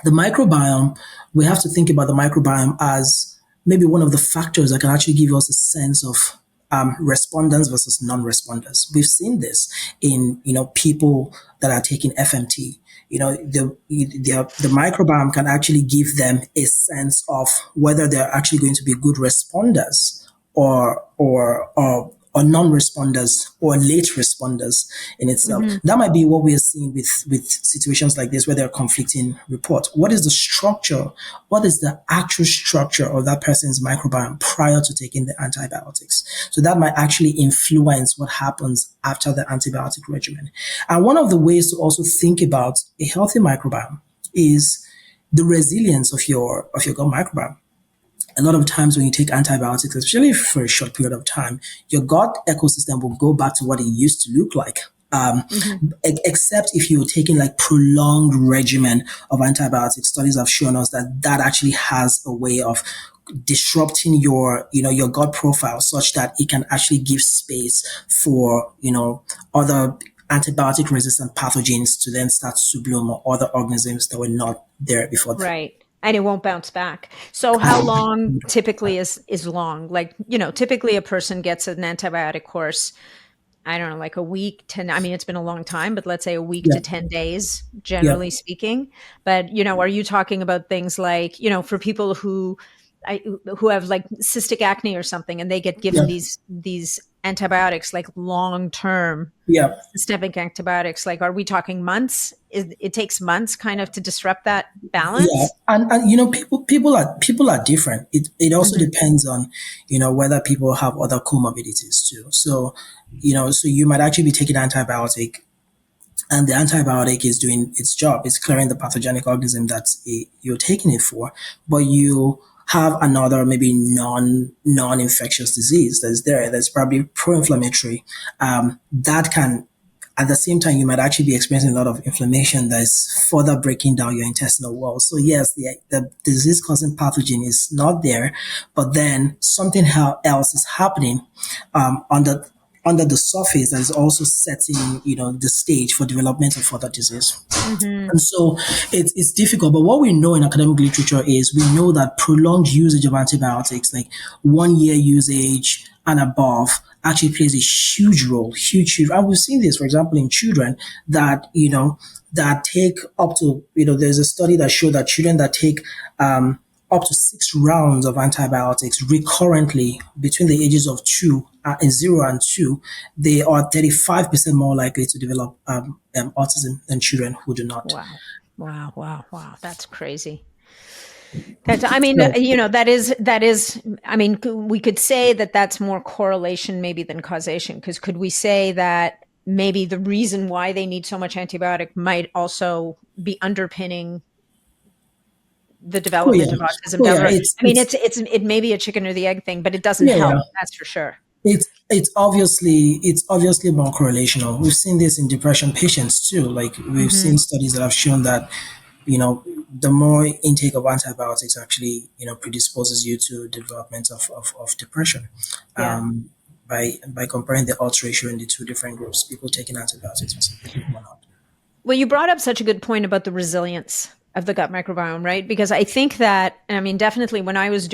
the microbiome. We have to think about the microbiome as maybe one of the factors that can actually give us a sense of respondents versus non-responders. We've seen this in people that are taking FMT. The microbiome can actually give them a sense of whether they're actually going to be good responders or non-responders or late responders in itself. Hmm. That might be what we are seeing with situations like this, where there are conflicting reports. What is the structure? What is the actual structure of that person's microbiome prior to taking the antibiotics? So that might actually influence what happens after the antibiotic regimen. And one of the ways to also think about a healthy microbiome is the resilience of your gut microbiome. A lot of times when you take antibiotics, especially for a short period of time, your gut ecosystem will go back to what it used to look like. Hmm. Except if you're taking like prolonged regimen of antibiotics, studies have shown us that that actually has a way of disrupting your gut profile, such that it can actually give space for other antibiotic resistant pathogens to then start to bloom, or other organisms that were not there before then. Right. And it won't bounce back. So how long typically is long? Like, typically a person gets an antibiotic course, I don't know, like a week to, I mean, it's been a long time, but let's say a week Yeah, to 10 days, yeah, generally speaking. But, are you talking about things like, for people who have like cystic acne or something, and they get given yeah, these antibiotics, like long term yeah. systemic antibiotics, like, are we talking months? It takes months kind of to disrupt that Yeah, balance? and people are different. It also Hmm. depends on whether people have other comorbidities too. So you might actually be taking antibiotic, and the antibiotic is doing its job. It's clearing the pathogenic organism that you're taking it for, but you have another maybe non-infectious disease that's probably pro-inflammatory. That can, at the same time, you might actually be experiencing a lot of inflammation that is further breaking down your intestinal wall. So yes, the disease causing pathogen is not there, but then something else is happening on the under the surface that is also setting, the stage for development of further disease. Mm-hmm. And so it's difficult. But what we know in academic literature is we know that prolonged usage of antibiotics, like 1 year usage and above, actually plays a huge role, huge. And we've seen this, for example, in children that, that take up to, there's a study that showed that children that take up to 6 rounds of antibiotics recurrently between the ages of 0 and 2, they are 35% more likely to develop autism than children who do not. Wow. Wow. Wow. Wow. That's crazy. That's, I mean, So, that is, I mean, we could say that that's more correlation maybe than causation. Because could we say that maybe the reason why they need so much antibiotic might also be underpinning the oh yeah, development of autism oh down yeah, the road? it's I mean, it's it may be a chicken or the egg thing, but it doesn't yeah, help. yeah. That's for sure. It's obviously more correlational. We've seen this in depression patients too. Like we've Mm-hmm. seen studies that have shown that, the more intake of antibiotics actually, predisposes you to development of depression. Yeah. By comparing the odds ratio in the two different groups, people taking antibiotics versus people who are not. Well, you brought up such a good point about the resilience of the gut microbiome, right? Because I think that, I mean, definitely when I was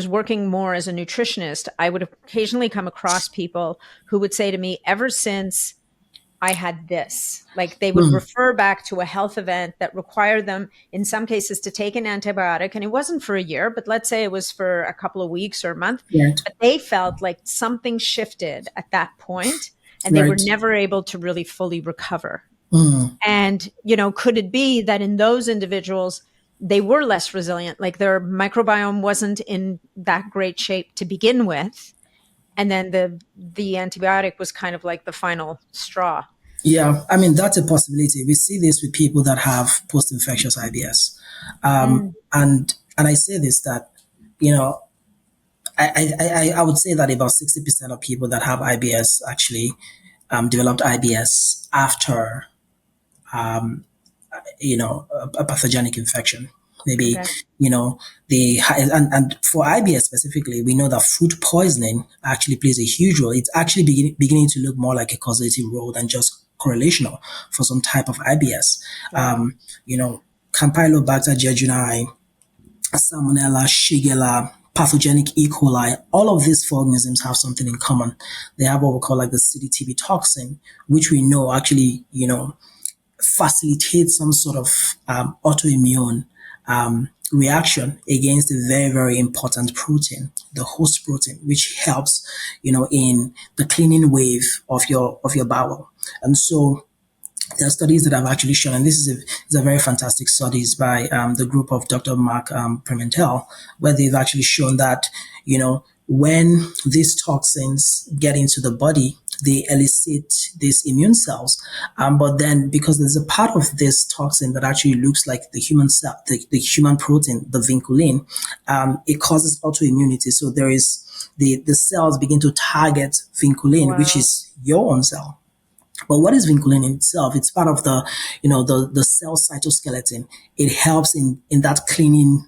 working more as a nutritionist, I would occasionally come across people who would say to me, ever since I had this, like they would Mm, refer back to a health event that required them in some cases to take an antibiotic. And it wasn't for a year, but let's say it was for a couple of weeks or a month. right, But they felt like something shifted at that point and they were right. never able to really fully recover. Mm. And, could it be that in those individuals, they were less resilient, like their microbiome wasn't in that great shape to begin with? And then the antibiotic was kind of like the final straw. Yeah, I mean that's a possibility. We see this with people that have post-infectious IBS, Mm, and I say this that, you know I would say that about 60% of people that have IBS actually developed IBS after a pathogenic infection. Maybe, okay. you know, and for IBS specifically, we know that food poisoning actually plays a huge role. It's actually beginning to look more like a causative role than just correlational for some type of IBS. Wow. Campylobacter jejuni, Salmonella, Shigella, pathogenic E. coli, all of these four organisms have something in common. They have what we call like the CDTB toxin, which we know actually, facilitate some sort of autoimmune reaction against a very, very important protein, the host protein, which helps, in the cleaning wave of your bowel. And so there are studies that have actually shown, and this is a very fantastic studies by the group of Dr. Mark Pimentel, where they've actually shown that, when these toxins get into the body, they elicit these immune cells. But then because there's a part of this toxin that actually looks like the human cell, the human protein, the vinculin, it causes autoimmunity. So there is the cells begin to target vinculin, which Wow. is your own cell. But what is vinculin in itself? It's part of the cell cytoskeleton. It helps in that cleaning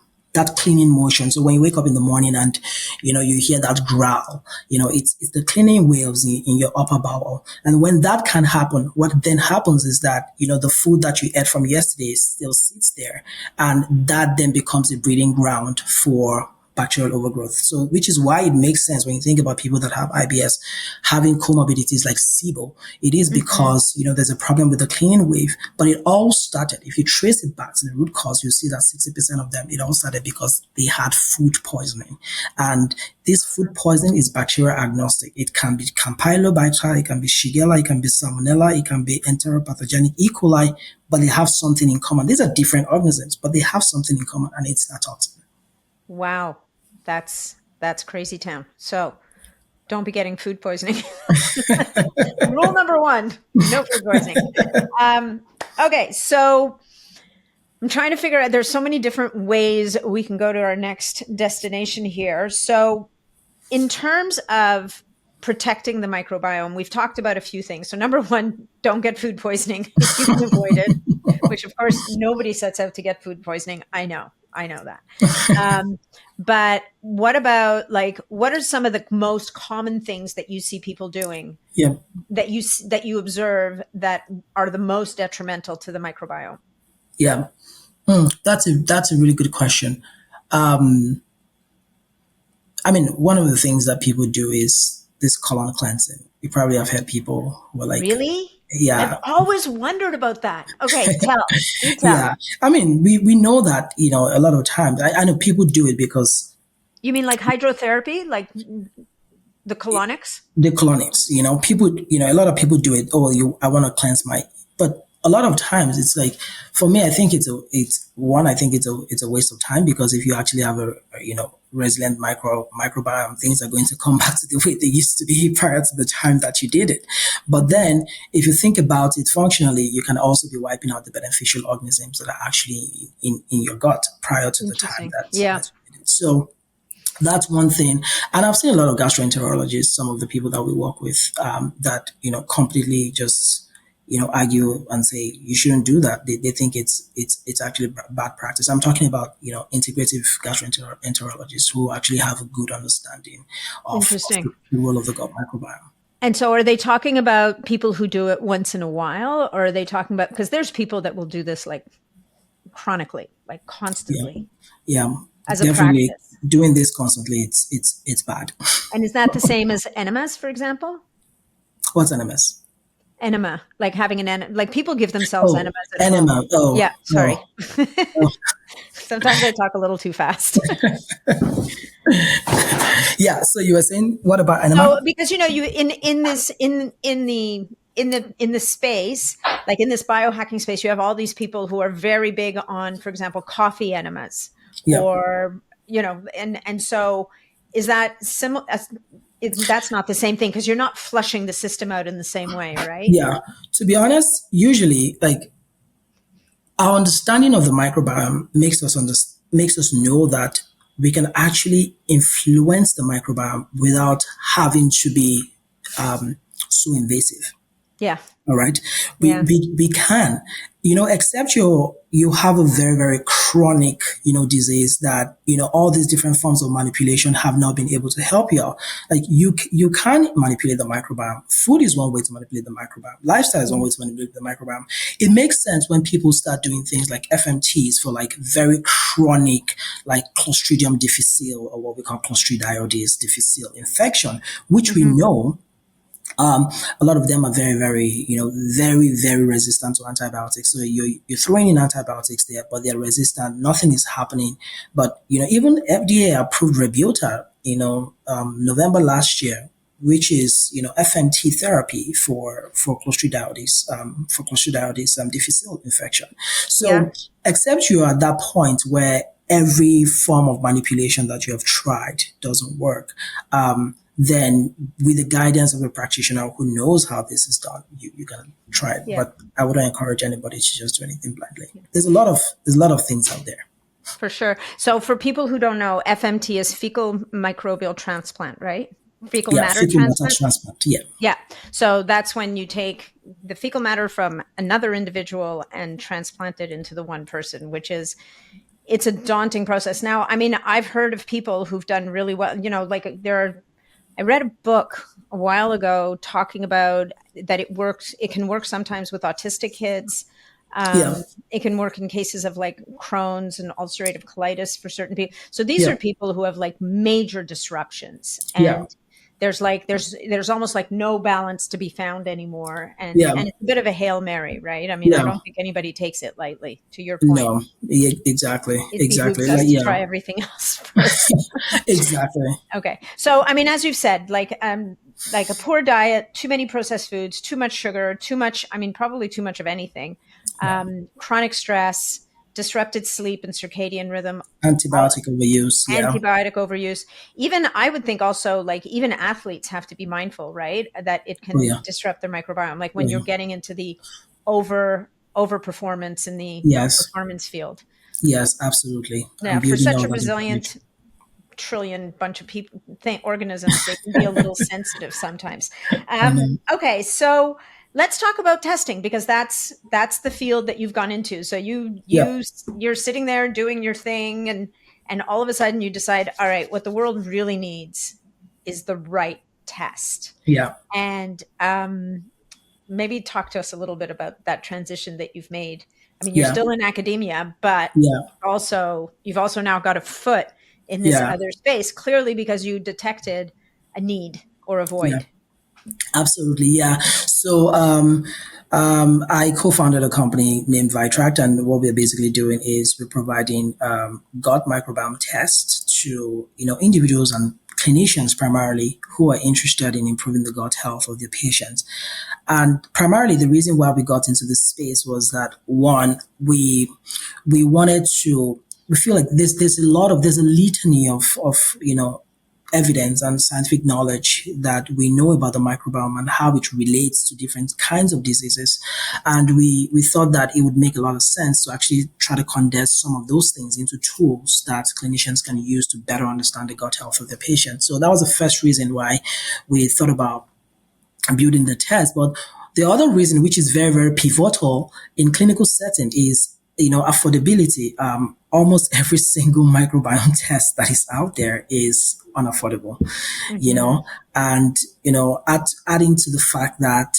motion. So when you wake up in the morning and you hear that growl, it's the cleaning waves in your upper bowel. And when that can happen, what then happens is that the food that you ate from yesterday still sits there, and that then becomes a breeding ground for bacterial overgrowth. So, which is why it makes sense when you think about people that have IBS having comorbidities like SIBO. It is Hmm. because, there's a problem with the cleaning wave, but it all started, if you trace it back to the root cause, you see that 60% of them, it all started because they had food poisoning. And this food poisoning is bacteria agnostic. It can be Campylobacter, it can be Shigella, it can be Salmonella, it can be enteropathogenic E. coli, but they have something in common. These are different organisms, but they have something in common, and it's that toxin. Wow. That's crazy town. So don't be getting food poisoning. Rule number one, no food poisoning. Um, okay, so I'm trying to figure out, there's so many different ways we can go to our next destination here. So in terms of protecting the microbiome, we've talked about a few things. So number one, don't get food poisoning if you can avoid it, which of course nobody sets out to get food poisoning. I know. I know that. But what about like, what are some of the most common things that you see people doing Yeah, that you observe that are the most detrimental to the microbiome? yeah. That's a really good question. I mean, one of the things that people do is this colon cleansing. You probably have heard people who are like, Really? I've yeah, always wondered about that. Okay, do tell. yeah. I mean, we know that, a lot of times, I know people do it because You mean like hydrotherapy, like the colonics? the colonics, people, a lot of people do it. Oh, I want to cleanse but a lot of times it's like, for me, I think I think it's a waste of time, because if you actually have a resilient microbiome, things are going to come back to the way they used to be prior to the time that you did it. But then if you think about it functionally, you can also be wiping out the beneficial organisms that are actually in your gut prior to the time Interesting. that Yeah. you did it. So that's one thing. And I've seen a lot of gastroenterologists, some of the people that we work with, that, completely just, argue and say you shouldn't do that. They think it's actually bad practice. I'm talking about, integrative gastroenterologists who actually have a good understanding of Interesting. the role of the gut microbiome. And so are they talking about people who do it once in a while, or are they talking about, because there's people that will do this like chronically, like Yeah. constantly Yeah. as a Definitely practice? doing this constantly, it's bad. And is that the same as enemas, for example? What's NMS? Enema, like having like people give themselves Oh, enemas at home. enema. Oh, Yeah, sorry. oh, oh. Sometimes I talk a little too fast. Yeah. So you were saying, what about enema? So because you in this in the space, like in this biohacking space, you have all these people who are very big on, for example, coffee enemas, Yeah. or and so is that similar? That's not the same thing, because you're not flushing the system out in the same way, right? Yeah. To be honest, usually, like, our understanding of the microbiome makes us know that we can actually influence the microbiome without having to be so invasive. Yeah, All right. We, yeah, we, we can, except you have a very, very chronic, disease that, all these different forms of manipulation have not been able to help you out. Like, you can manipulate the microbiome. Food is one way to manipulate the microbiome. Lifestyle is one way to manipulate the microbiome. It makes sense when people start doing things like FMTs for like very chronic, like Clostridium difficile, or what we call Clostridioides difficile infection, which we know a lot of them are very, very, very, very resistant to antibiotics. So you're throwing in antibiotics there, but they're resistant. Nothing is happening. But, even FDA approved Rebuta, November last year, which is, FMT therapy for Clostridioides, difficile infection. yeah, So except you are at that point where every form of manipulation that you have tried doesn't work, then with the guidance of a practitioner who knows how this is done, you can try it. yeah. But I wouldn't encourage anybody to just do anything blindly. There's a lot of things out there. For sure. So for people who don't know, FMT is fecal microbial transplant, right? Fecal Yeah, matter fecal matter transplant. transplant. Yeah, Yeah. So that's when you take the fecal matter from another individual and transplant it into the one person, which is, it's a daunting process. Now, I mean, I've heard of people who've done really well, like I read a book a while ago talking about that it can work sometimes with autistic kids. yeah, It can work in cases of like Crohn's and ulcerative colitis for certain people. So these yeah, are people who have like major disruptions, yeah, and there's almost like no balance to be found anymore. And yeah, it's a bit of a Hail Mary, right? I mean, I yeah. don't think anybody takes it lightly, to your point. No, yeah, exactly, It exactly. behooves Like, us to yeah, try everything else first. exactly. Okay. So, I mean, as you've said, like a poor diet, too many processed foods, too much sugar, too much, I mean, probably too much of anything, Yeah. chronic stress, disrupted sleep and circadian rhythm, all, Antibiotic overuse. Yeah, antibiotic overuse. Even I would think also, like, even athletes have to be mindful, right? That it oh can yeah, disrupt their microbiome. Like oh when you're yeah. getting into the over performance in the Yes, performance field. yes, absolutely. Now, I'm for building such all a that resilient information. trillion bunch of people organisms, they can be a little sensitive sometimes. I know. Okay, so let's talk about testing, because that's the field that you've gone into. So Yeah, you're sitting there doing your thing, and all of a sudden you decide, all right, what the world really needs is the right test. yeah, And maybe talk to us a little bit about that transition that you've made. I mean, you're yeah, still in academia, but yeah, you've also now got a foot in this yeah, other space, clearly because you detected a need or a yeah. void. Absolutely, yeah. So I co-founded a company named Vitract, and what we're basically doing is we're providing gut microbiome tests to individuals and clinicians primarily who are interested in improving the gut health of their patients. And primarily, the reason why we got into this space was that one, we wanted to. We feel like there's a litany of evidence and scientific knowledge that we know about the microbiome and how it relates to different kinds of diseases. And we thought that it would make a lot of sense to actually try to condense some of those things into tools that clinicians can use to better understand the gut health of their patients. So that was the first reason why we thought about building the test. But the other reason, which is very, very pivotal in clinical setting, is affordability. Almost every single microbiome test that is out there is unaffordable, you Mm-hmm. know, and adding to the fact that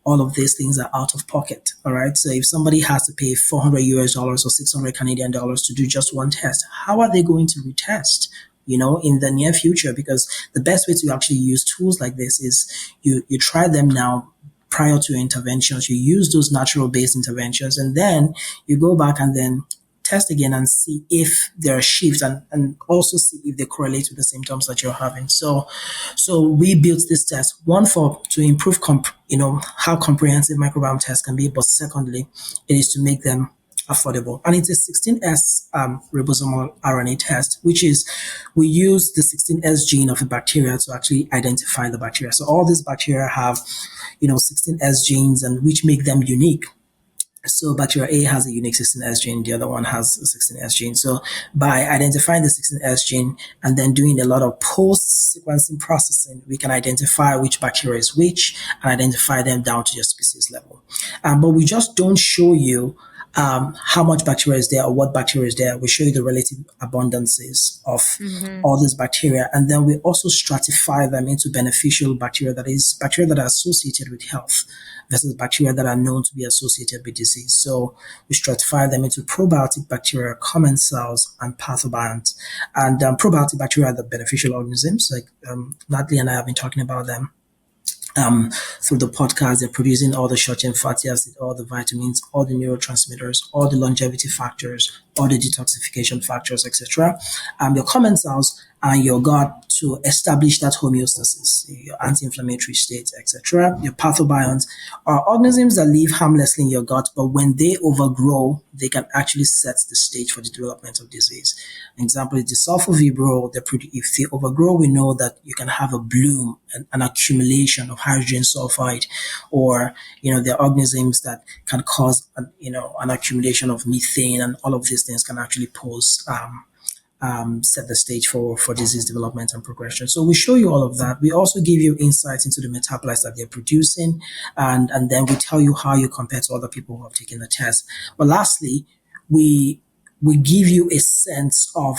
all of these things are out of pocket. All right. So if somebody has to pay 400 US dollars or 600 Canadian dollars to do just one test, how are they going to retest? In the near future, because the best way to actually use tools like this is you try them now prior to interventions. You use those natural based interventions, and then you go back and then test again and see if there are shifts, and also see if they correlate with the symptoms that you're having. So we built this test, one for to improve how comprehensive microbiome tests can be, but secondly, it is to make them affordable. And it's a 16S ribosomal RNA test, which is we use the 16S gene of a bacteria to actually identify the bacteria. So all these bacteria have 16S genes, and which make them unique. So bacteria A has a unique 16S gene, the other one has a 16S gene. So by identifying the 16S gene and then doing a lot of post-sequencing processing, we can identify which bacteria is which and identify them down to their species level. But we just don't show you how much bacteria is there or what bacteria is there. We show you the relative abundances of Mm-hmm. all these bacteria. And then we also stratify them into beneficial bacteria, that is, bacteria that are associated with health versus bacteria that are known to be associated with disease. So we stratify them into probiotic bacteria, commensals, and pathobionts. And probiotic bacteria are the beneficial organisms, like Nathalie and I have been talking about them through the podcast. They're producing all the short chain fatty acids, all the vitamins, all the neurotransmitters, all the longevity factors, all the detoxification factors, etc. Your common cells and your gut to establish that homeostasis, your anti-inflammatory states, etc. Your pathobionts are organisms that live harmlessly in your gut, but when they overgrow, they can actually set the stage for the development of disease. An example is the sulfovibro. If they overgrow, we know that you can have a bloom, an accumulation of hydrogen sulfide, or there are organisms that can cause an accumulation of methane, and all of these things can actually pose set the stage for disease development and progression. So we show you all of that. We also give you insights into the metabolites that they're producing, and then we tell you how you compare to other people who have taken the test. But lastly, we we give you a sense of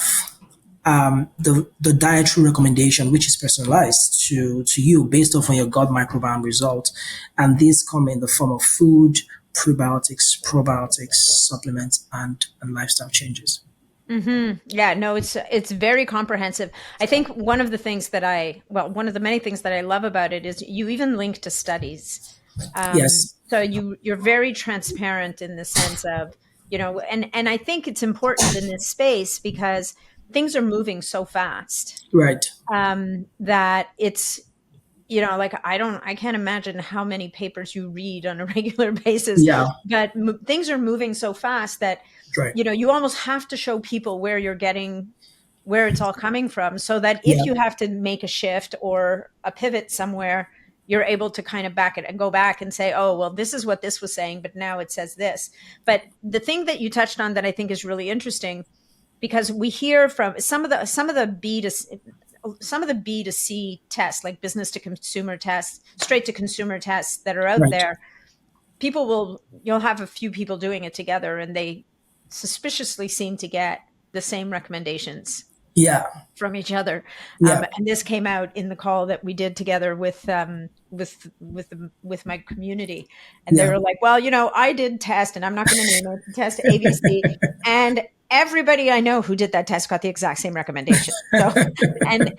the dietary recommendation, which is personalized to you based off on your gut microbiome results. And these come in the form of food, prebiotics, probiotics, supplements, and lifestyle changes. Mm-hmm. Yeah, no, it's very comprehensive. I think one of the many things that I love about it is you even link to studies. Yes, So you're very transparent in the sense of, and I think it's important in this space because things are moving so fast, right. that it's, like I can't imagine how many papers you read on a regular basis, Yeah, but things are moving so fast that, right. you almost have to show people where it's all coming from, so that if Yeah, you have to make a shift or a pivot somewhere, you're able to kind of back it and go back and say, oh, well, this is what this was saying, but now it says this. But the thing that you touched on that I think is really interesting, because we hear from some of the B to C tests, like business to consumer tests, straight to consumer tests that are out right. there. you'll have a few people doing it together and they suspiciously seem to get the same recommendations Yeah. from each other. Yeah. And this came out in the call that we did together with my community. And they Yeah. were like, well, I did test, and I'm not going to name it, test ABC. And everybody I know who did that test got the exact same recommendation. So, and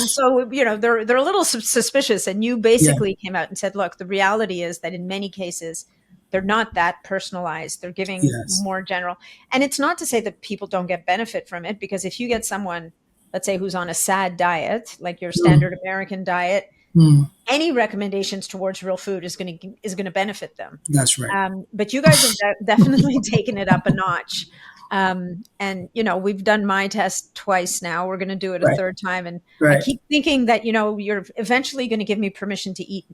so, they're a little suspicious. And you Yeah. basically came out and said, look, the reality is that in many cases, they're not that personalized. They're giving Yes. more general. And it's not to say that people don't get benefit from it, because if you get someone, let's say, who's on a SAD diet, like your Mm. standard American diet, Mm. any recommendations towards real food is going to benefit them. That's right. But you guys have definitely taken it up a notch. And we've done my test twice now. We're going to do it a Right. third time. And I Right. keep thinking that, you're eventually going to give me permission to eat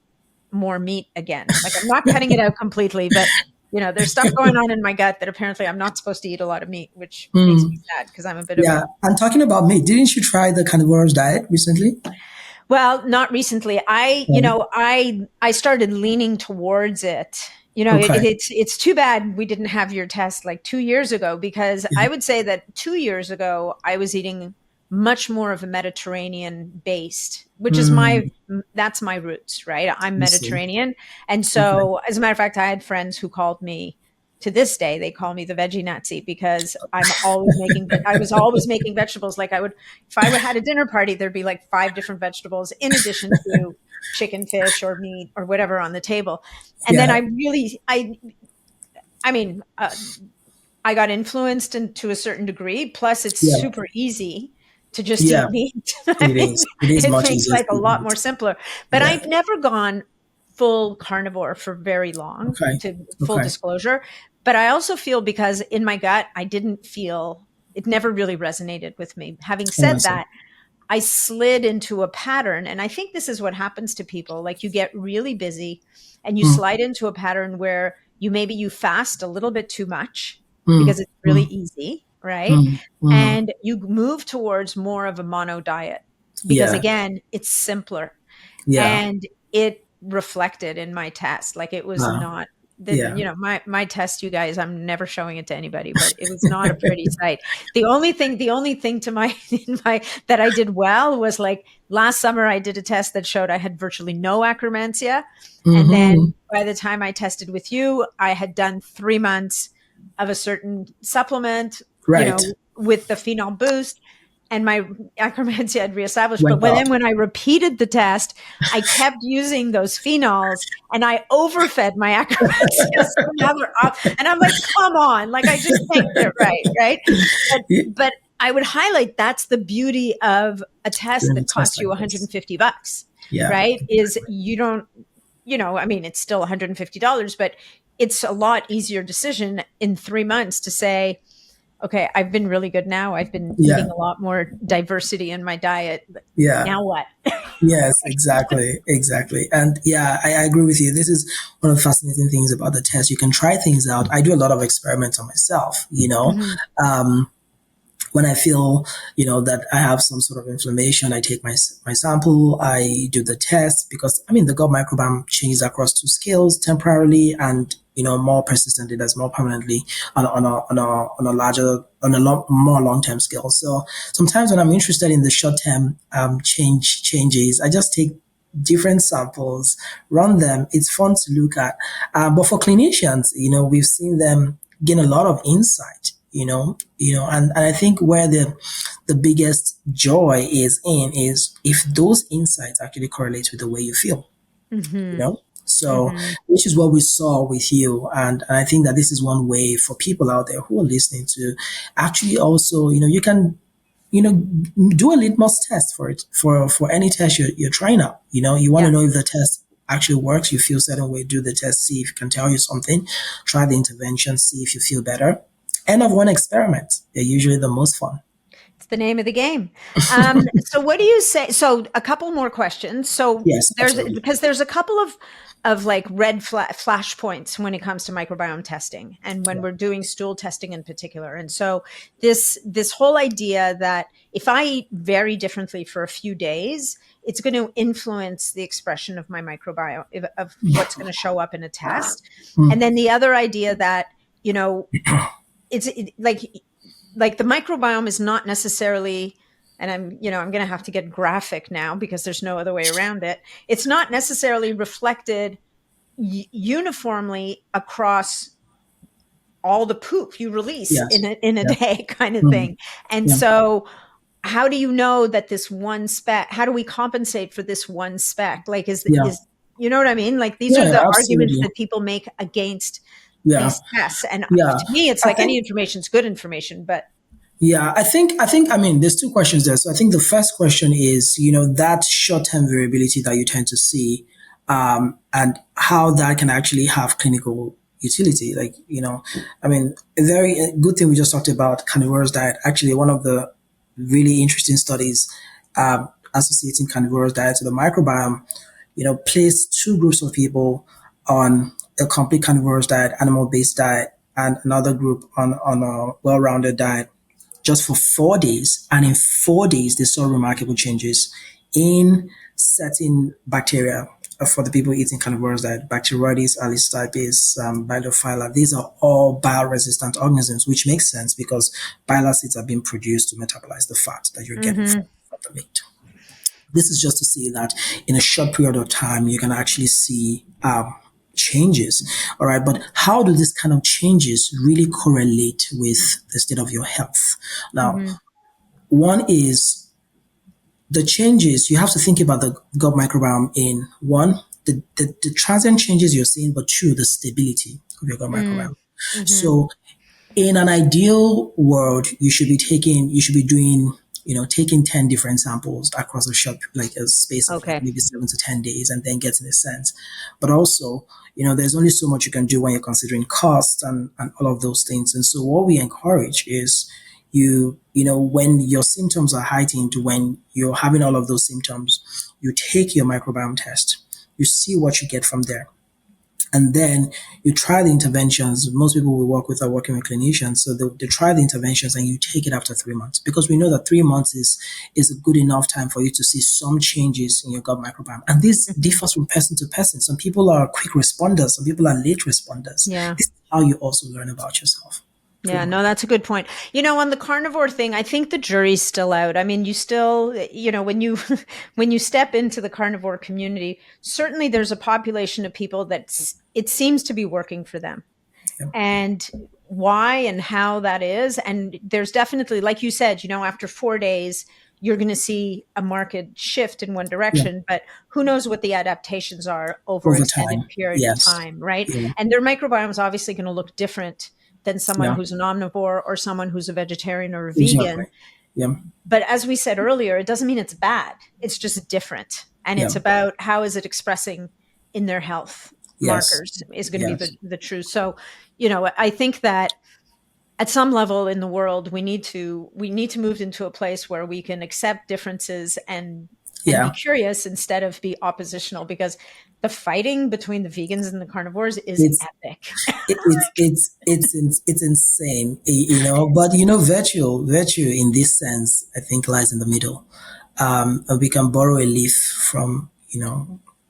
more meat again. Like, I'm not cutting it out completely, but there's stuff going on in my gut that apparently I'm not supposed to eat a lot of meat, which makes me Mm. sad because I'm a bit of Yeah. a, And talking about meat, didn't you try the carnivorous diet recently? well, not recently. Um, I started leaning towards it. okay. It's too bad we didn't have your test like 2 years ago, because Yeah. I would say that 2 years ago I was eating much more of a Mediterranean based, which is Mm. that's my roots, right? I'm I see. Mediterranean. And Okay. so, as a matter of fact, I had friends who called me, to this day, they call me the veggie Nazi, because I was always making vegetables. Like, if I had a dinner party, there'd be like 5 different vegetables in addition to chicken, fish, or meat, or whatever on the table. And then Yeah. I mean, I got influenced to a certain degree. Plus, it's Yeah. super easy to just Yeah. eat meat. I It mean, is. It is it much makes easier life a to lot eat. more simpler. But Yeah. I've never gone full carnivore for very long, Okay. to full Okay. disclosure. But I also feel, because in my gut, I didn't feel it, never really resonated with me. Having Oh, I said see. that, I slid into a pattern. And I think this is what happens to people. Like, you get really busy and you Mm. slide into a pattern where you fast a little bit too much because Mm. it's really Mm. easy, right? Mm. Mm. And you move towards more of a mono diet because, Yeah. again, it's simpler. Yeah. And it reflected in my test. Like, it was Uh, not yeah. my test, you guys, I'm never showing it to anybody, but it was not a pretty sight. The only thing to my, that I did well was, like, last summer I did a test that showed I had virtually no acromantia. And then Mm-hmm. by the time I tested with you, I had done 3 months of a certain supplement, Right. with the phenol boost, and my acromantia had reestablished. But Went up. when I repeated the test, I kept using those phenols, and I overfed my acromantia. So now they're up. And I'm like, come on, like, I just can't get it right. Right. But, Yeah. but I would highlight, that's the beauty of a test Doing a that test costs you like this. $150, Yeah. right? Is you don't, I mean, it's still $150, but it's a lot easier decision in 3 months to say, okay, I've been really good now. I've been Yeah. eating a lot more diversity in my diet. Yeah. Now what? Yes, exactly, exactly. And yeah, I agree with you. This is one of the fascinating things about the test. You can try things out. I do a lot of experiments on myself, Mhm. Um, when I feel, that I have some sort of inflammation, I take my sample, I do the test because I mean the gut microbiome changes across two scales temporarily and more persistently, that's more permanently on a larger more long term scale. So sometimes when I'm interested in the short term changes, I just take different samples, run them. It's fun to look at, but for clinicians, we've seen them gain a lot of insight and I think where the biggest joy is if those insights actually correlate with the way you feel, Mhm. so Mhm. which is what we saw with you, and I think that this is one way for people out there who are listening to actually also, you can you know do a litmus test for it, for any test you're trying out. You want to Yeah. know if the test actually works. You feel a certain way, do the test, see if it can tell you something, try the intervention, see if you feel better. End of one experiment, they're usually the most fun. It's the name of the game. So what do you say? So a couple more questions. So Yes, absolutely. there's a couple of like red flash points when it comes to microbiome testing, and when Yeah. we're doing stool testing in particular. And so this whole idea that if I eat very differently for a few days, it's going to influence the expression of my microbiome, of what's going to show up in a test. And then the other idea that, you know, like the microbiome is not necessarily, and I'm going to have to get graphic now because there's no other way around it. It's not necessarily reflected uniformly across all the poop you release Yes. in a Yeah. day, kind of Mm. thing. And Yeah. so how do you know that this one speck, how do we compensate for this one speck? Like, Yeah. you know what I mean? Like, these are Yeah. the arguments Absolutely. that people make against Yeah. these tests. And Yeah. to me, it's I like any think. information is good information, but Yeah, I mean, there's two questions there. So I think the first question is, that short-term variability that you tend to see, and how that can actually have clinical utility. Like, I mean, a very good thing we just talked about carnivorous diet. Actually, one of the really interesting studies, associating carnivorous diet to the microbiome, placed two groups of people on a complete carnivorous diet, animal-based diet, and another group on a well-rounded diet just for 4 days. And in 4 days, they saw remarkable changes in certain bacteria for the people eating carnivorous diet. Bacteroides, Alistypes, Bilophila, these are all bioresistant organisms, which makes sense because bile acids are being produced to metabolize the fat that you're getting from the meat. This is just to say that in a short period of time, you can actually see changes. All right. But how do these kind of changes really correlate with the state of your health? Now, mm-hmm. one is the changes, you have to think about the gut microbiome in one, the transient changes you're seeing, but two, the stability of your gut microbiome. Mm-hmm. So in an ideal world, you should be doing, taking 10 different samples across a short, like a space of like Okay. maybe 7 to 10 days and then getting a sense. But also, there's only so much you can do when you're considering cost and all of those things. And so what we encourage is when your symptoms are heightened, when you're having all of those symptoms, you take your microbiome test, you see what you get from there. And then you try the interventions. Most people we work with are working with clinicians. So they try the interventions and you take it after 3 months because we know that 3 months is a good enough time for you to see some changes in your gut microbiome. And this Mm-hmm. differs from person to person. Some people are quick responders. Some people are late responders. Yeah. This is how you also learn about yourself. Yeah, Pretty no, much. that's a good point. On the carnivore thing, I think the jury's still out. I mean, you still, when you when you step into the carnivore community, certainly there's a population of people that it seems to be working for them. Yeah. And why and how that is, and there's definitely, like you said, after 4 days, you're going to see a market shift in one Yeah. direction, but who knows what the adaptations are over Over extended time. period of Yes. time, right? Yeah. And their microbiome is obviously going to look different than someone Yeah. who's an omnivore or someone who's a vegetarian or a Exactly. vegan. Yeah. But as we said earlier, it doesn't mean it's bad. It's just different. And Yeah. it's about how is it expressing in their health Yes. markers is going to be Yes. the truth. So, I think that at some level in the world, we need to move into a place where we can accept differences and be Yeah. curious instead of be oppositional, because the fighting between the vegans and the carnivores is It's epic. it's insane, but virtue in this sense I think lies in the middle. And we can borrow a leaf from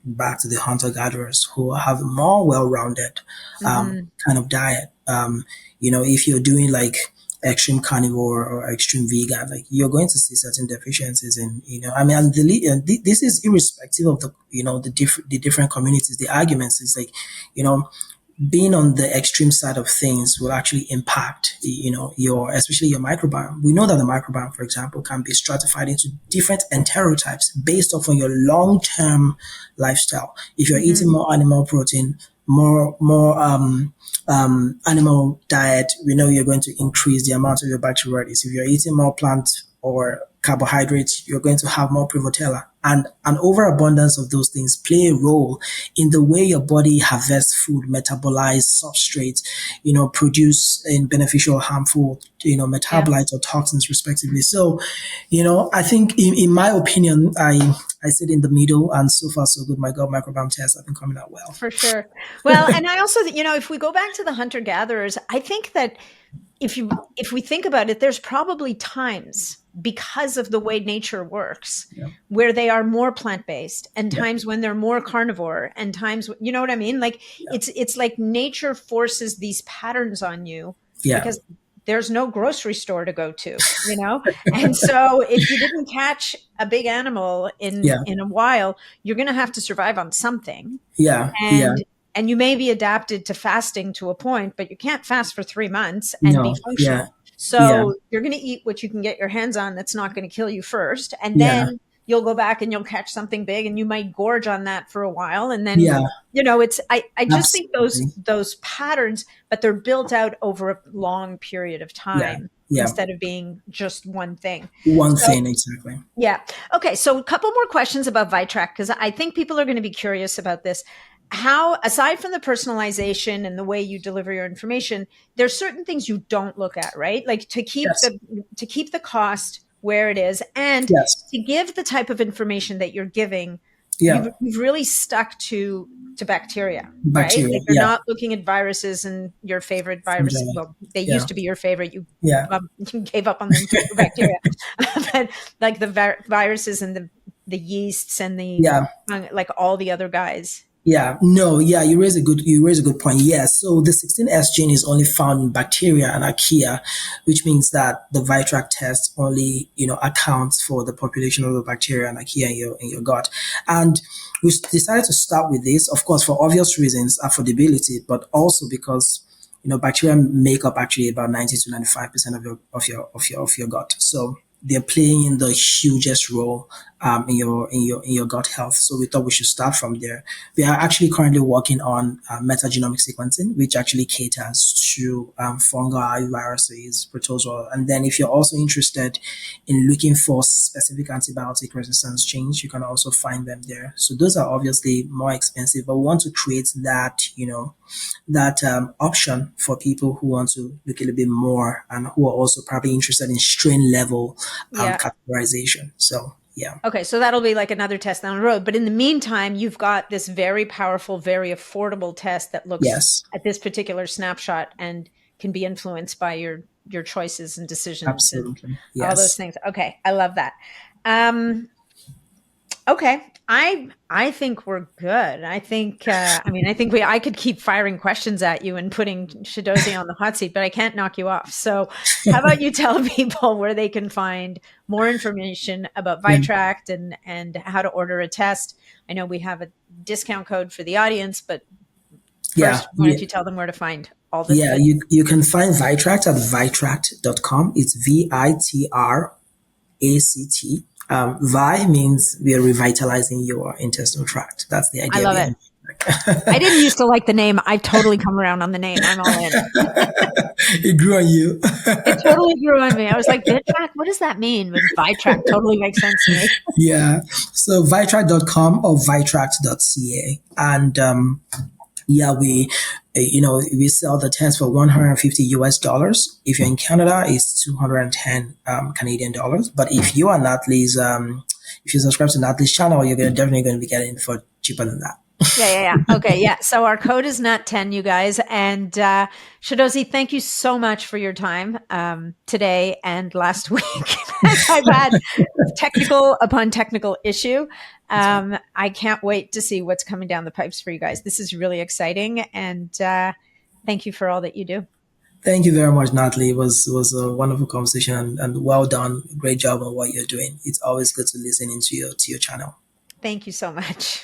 back to the hunter gatherers who have a more well-rounded Hmm. kind of diet. If you're doing like extreme carnivore or extreme vegan, like you're going to see certain deficiencies in, I mean, this is irrespective of the different communities. The arguments is like, you know, being on the extreme side of things will actually impact, your, especially your microbiome. We know that the microbiome, for example, can be stratified into different enterotypes based off on your long-term lifestyle. If you're Hmm. eating more animal protein, more animal diet, we know you're going to increase the amount of your bacteroides. If you're eating more plant or carbohydrates, you're going to have more prevotella. And an overabundance of those things play a role in the way your body harvests food, metabolize substrates, produce in beneficial, harmful, Yeah. metabolites or toxins respectively. So, I think in my opinion, I sit in the middle and so far so good. My gut microbiome tests have been coming out well. For sure. Well, and I also, if we go back to the hunter gatherers, I think that if we think about it, there's probably times because of the way nature works, Yeah. where they are more plant-based, and Yeah. times when they're more carnivore, and times, you know what I mean? Like Yeah. it's like nature forces these patterns on you Yeah. because there's no grocery store to go to, you know? And so if you didn't catch a big animal Yeah. in a while, you're going to have to survive on something. Yeah. Yeah. And you may be adapted to fasting to a point, but you can't fast for 3 months and be No. Yeah. functional. Yeah. So you're going to eat what you can get your hands on that's not going to kill you first. And Yeah. then you'll go back and you'll catch something big, and you might gorge on that for a while. And then, Yeah. you know, I just think Absolutely. those patterns, but they're built out over a long period of Yeah. time Yeah. instead of being just one thing. One So thing exactly. yeah. Okay. So a couple more questions about Vitract, because I think people are going to be curious about this. How, aside from the personalization and the way you deliver your information, there's certain things you don't look at, right? Like Yes. to keep the cost where it is, and Yes. to give the type of information that you're giving. Yeah. You've really stuck to bacteria, right? Bacteria. Like you're Yeah. not looking at viruses and your favorite From virus. Java. Well, they Yeah. used to be your favorite. Yeah. You gave up on them for bacteria, but like the viruses and the yeasts and the Yeah. like all the other guys. Yeah, no, yeah, you raise a good point. Yes, so the 16S gene is only found in bacteria and archaea, which means that the Vitract test only, accounts for the population of the bacteria and archaea in your gut. And we decided to start with this, of course, for obvious reasons, affordability, but also because bacteria make up actually about 90 to 95% of your gut. So they're playing the hugest role in your gut health. So we thought we should start from there. We are actually currently working on metagenomic sequencing, which actually caters to fungi, viruses, protozoa. And then if you're also interested in looking for specific antibiotic resistance genes, you can also find them there. So those are obviously more expensive, but we want to create that option for people who want to look a little bit more and who are also probably interested in strain level Yeah. categorization. So yeah. Okay, so that'll be like another test down the road. But in the meantime, you've got this very powerful, very affordable test that looks Yes. at this particular snapshot and can be influenced by your choices and decisions and Absolutely. all those Yes. things. Okay, I love that. Okay, I think we're good. I think I could keep firing questions at you and putting Chidozie on the hot seat, but I can't knock you off. So how about you tell people where they can find more information about Yeah. Vitract and how to order a test? I know we have a discount code for the audience, but Yeah. first, why don't you tell them where to find all Yeah, the you can find Vitract at vitract.com. It's Vitract. Vi means we are revitalizing your intestinal tract. That's the I idea love it. behind I didn't used to like the name. I've totally come around on the name. I'm all in. it grew on you. It totally grew on me. I was like, Vitract, what does that mean? But Vitract totally makes sense to me. Yeah. So vitract.com or vitract.ca. And yeah, we sell the test for 150 US dollars. If you're in Canada, it's 210 Canadian dollars. But if you are Natalie's, if you subscribe to Natalie's channel, you're definitely going to be getting it for cheaper than that. Yeah. Okay, yeah. So our code is NUT10, you guys. And Chidozie, thank you so much for your time today and last week. I've had technical upon technical issue. I can't wait to see what's coming down the pipes for you guys. This is really exciting. And thank you for all that you do. Thank you very much, Natalie. It was a wonderful conversation and well done. Great job on what you're doing. It's always good to listen into your channel. Thank you so much.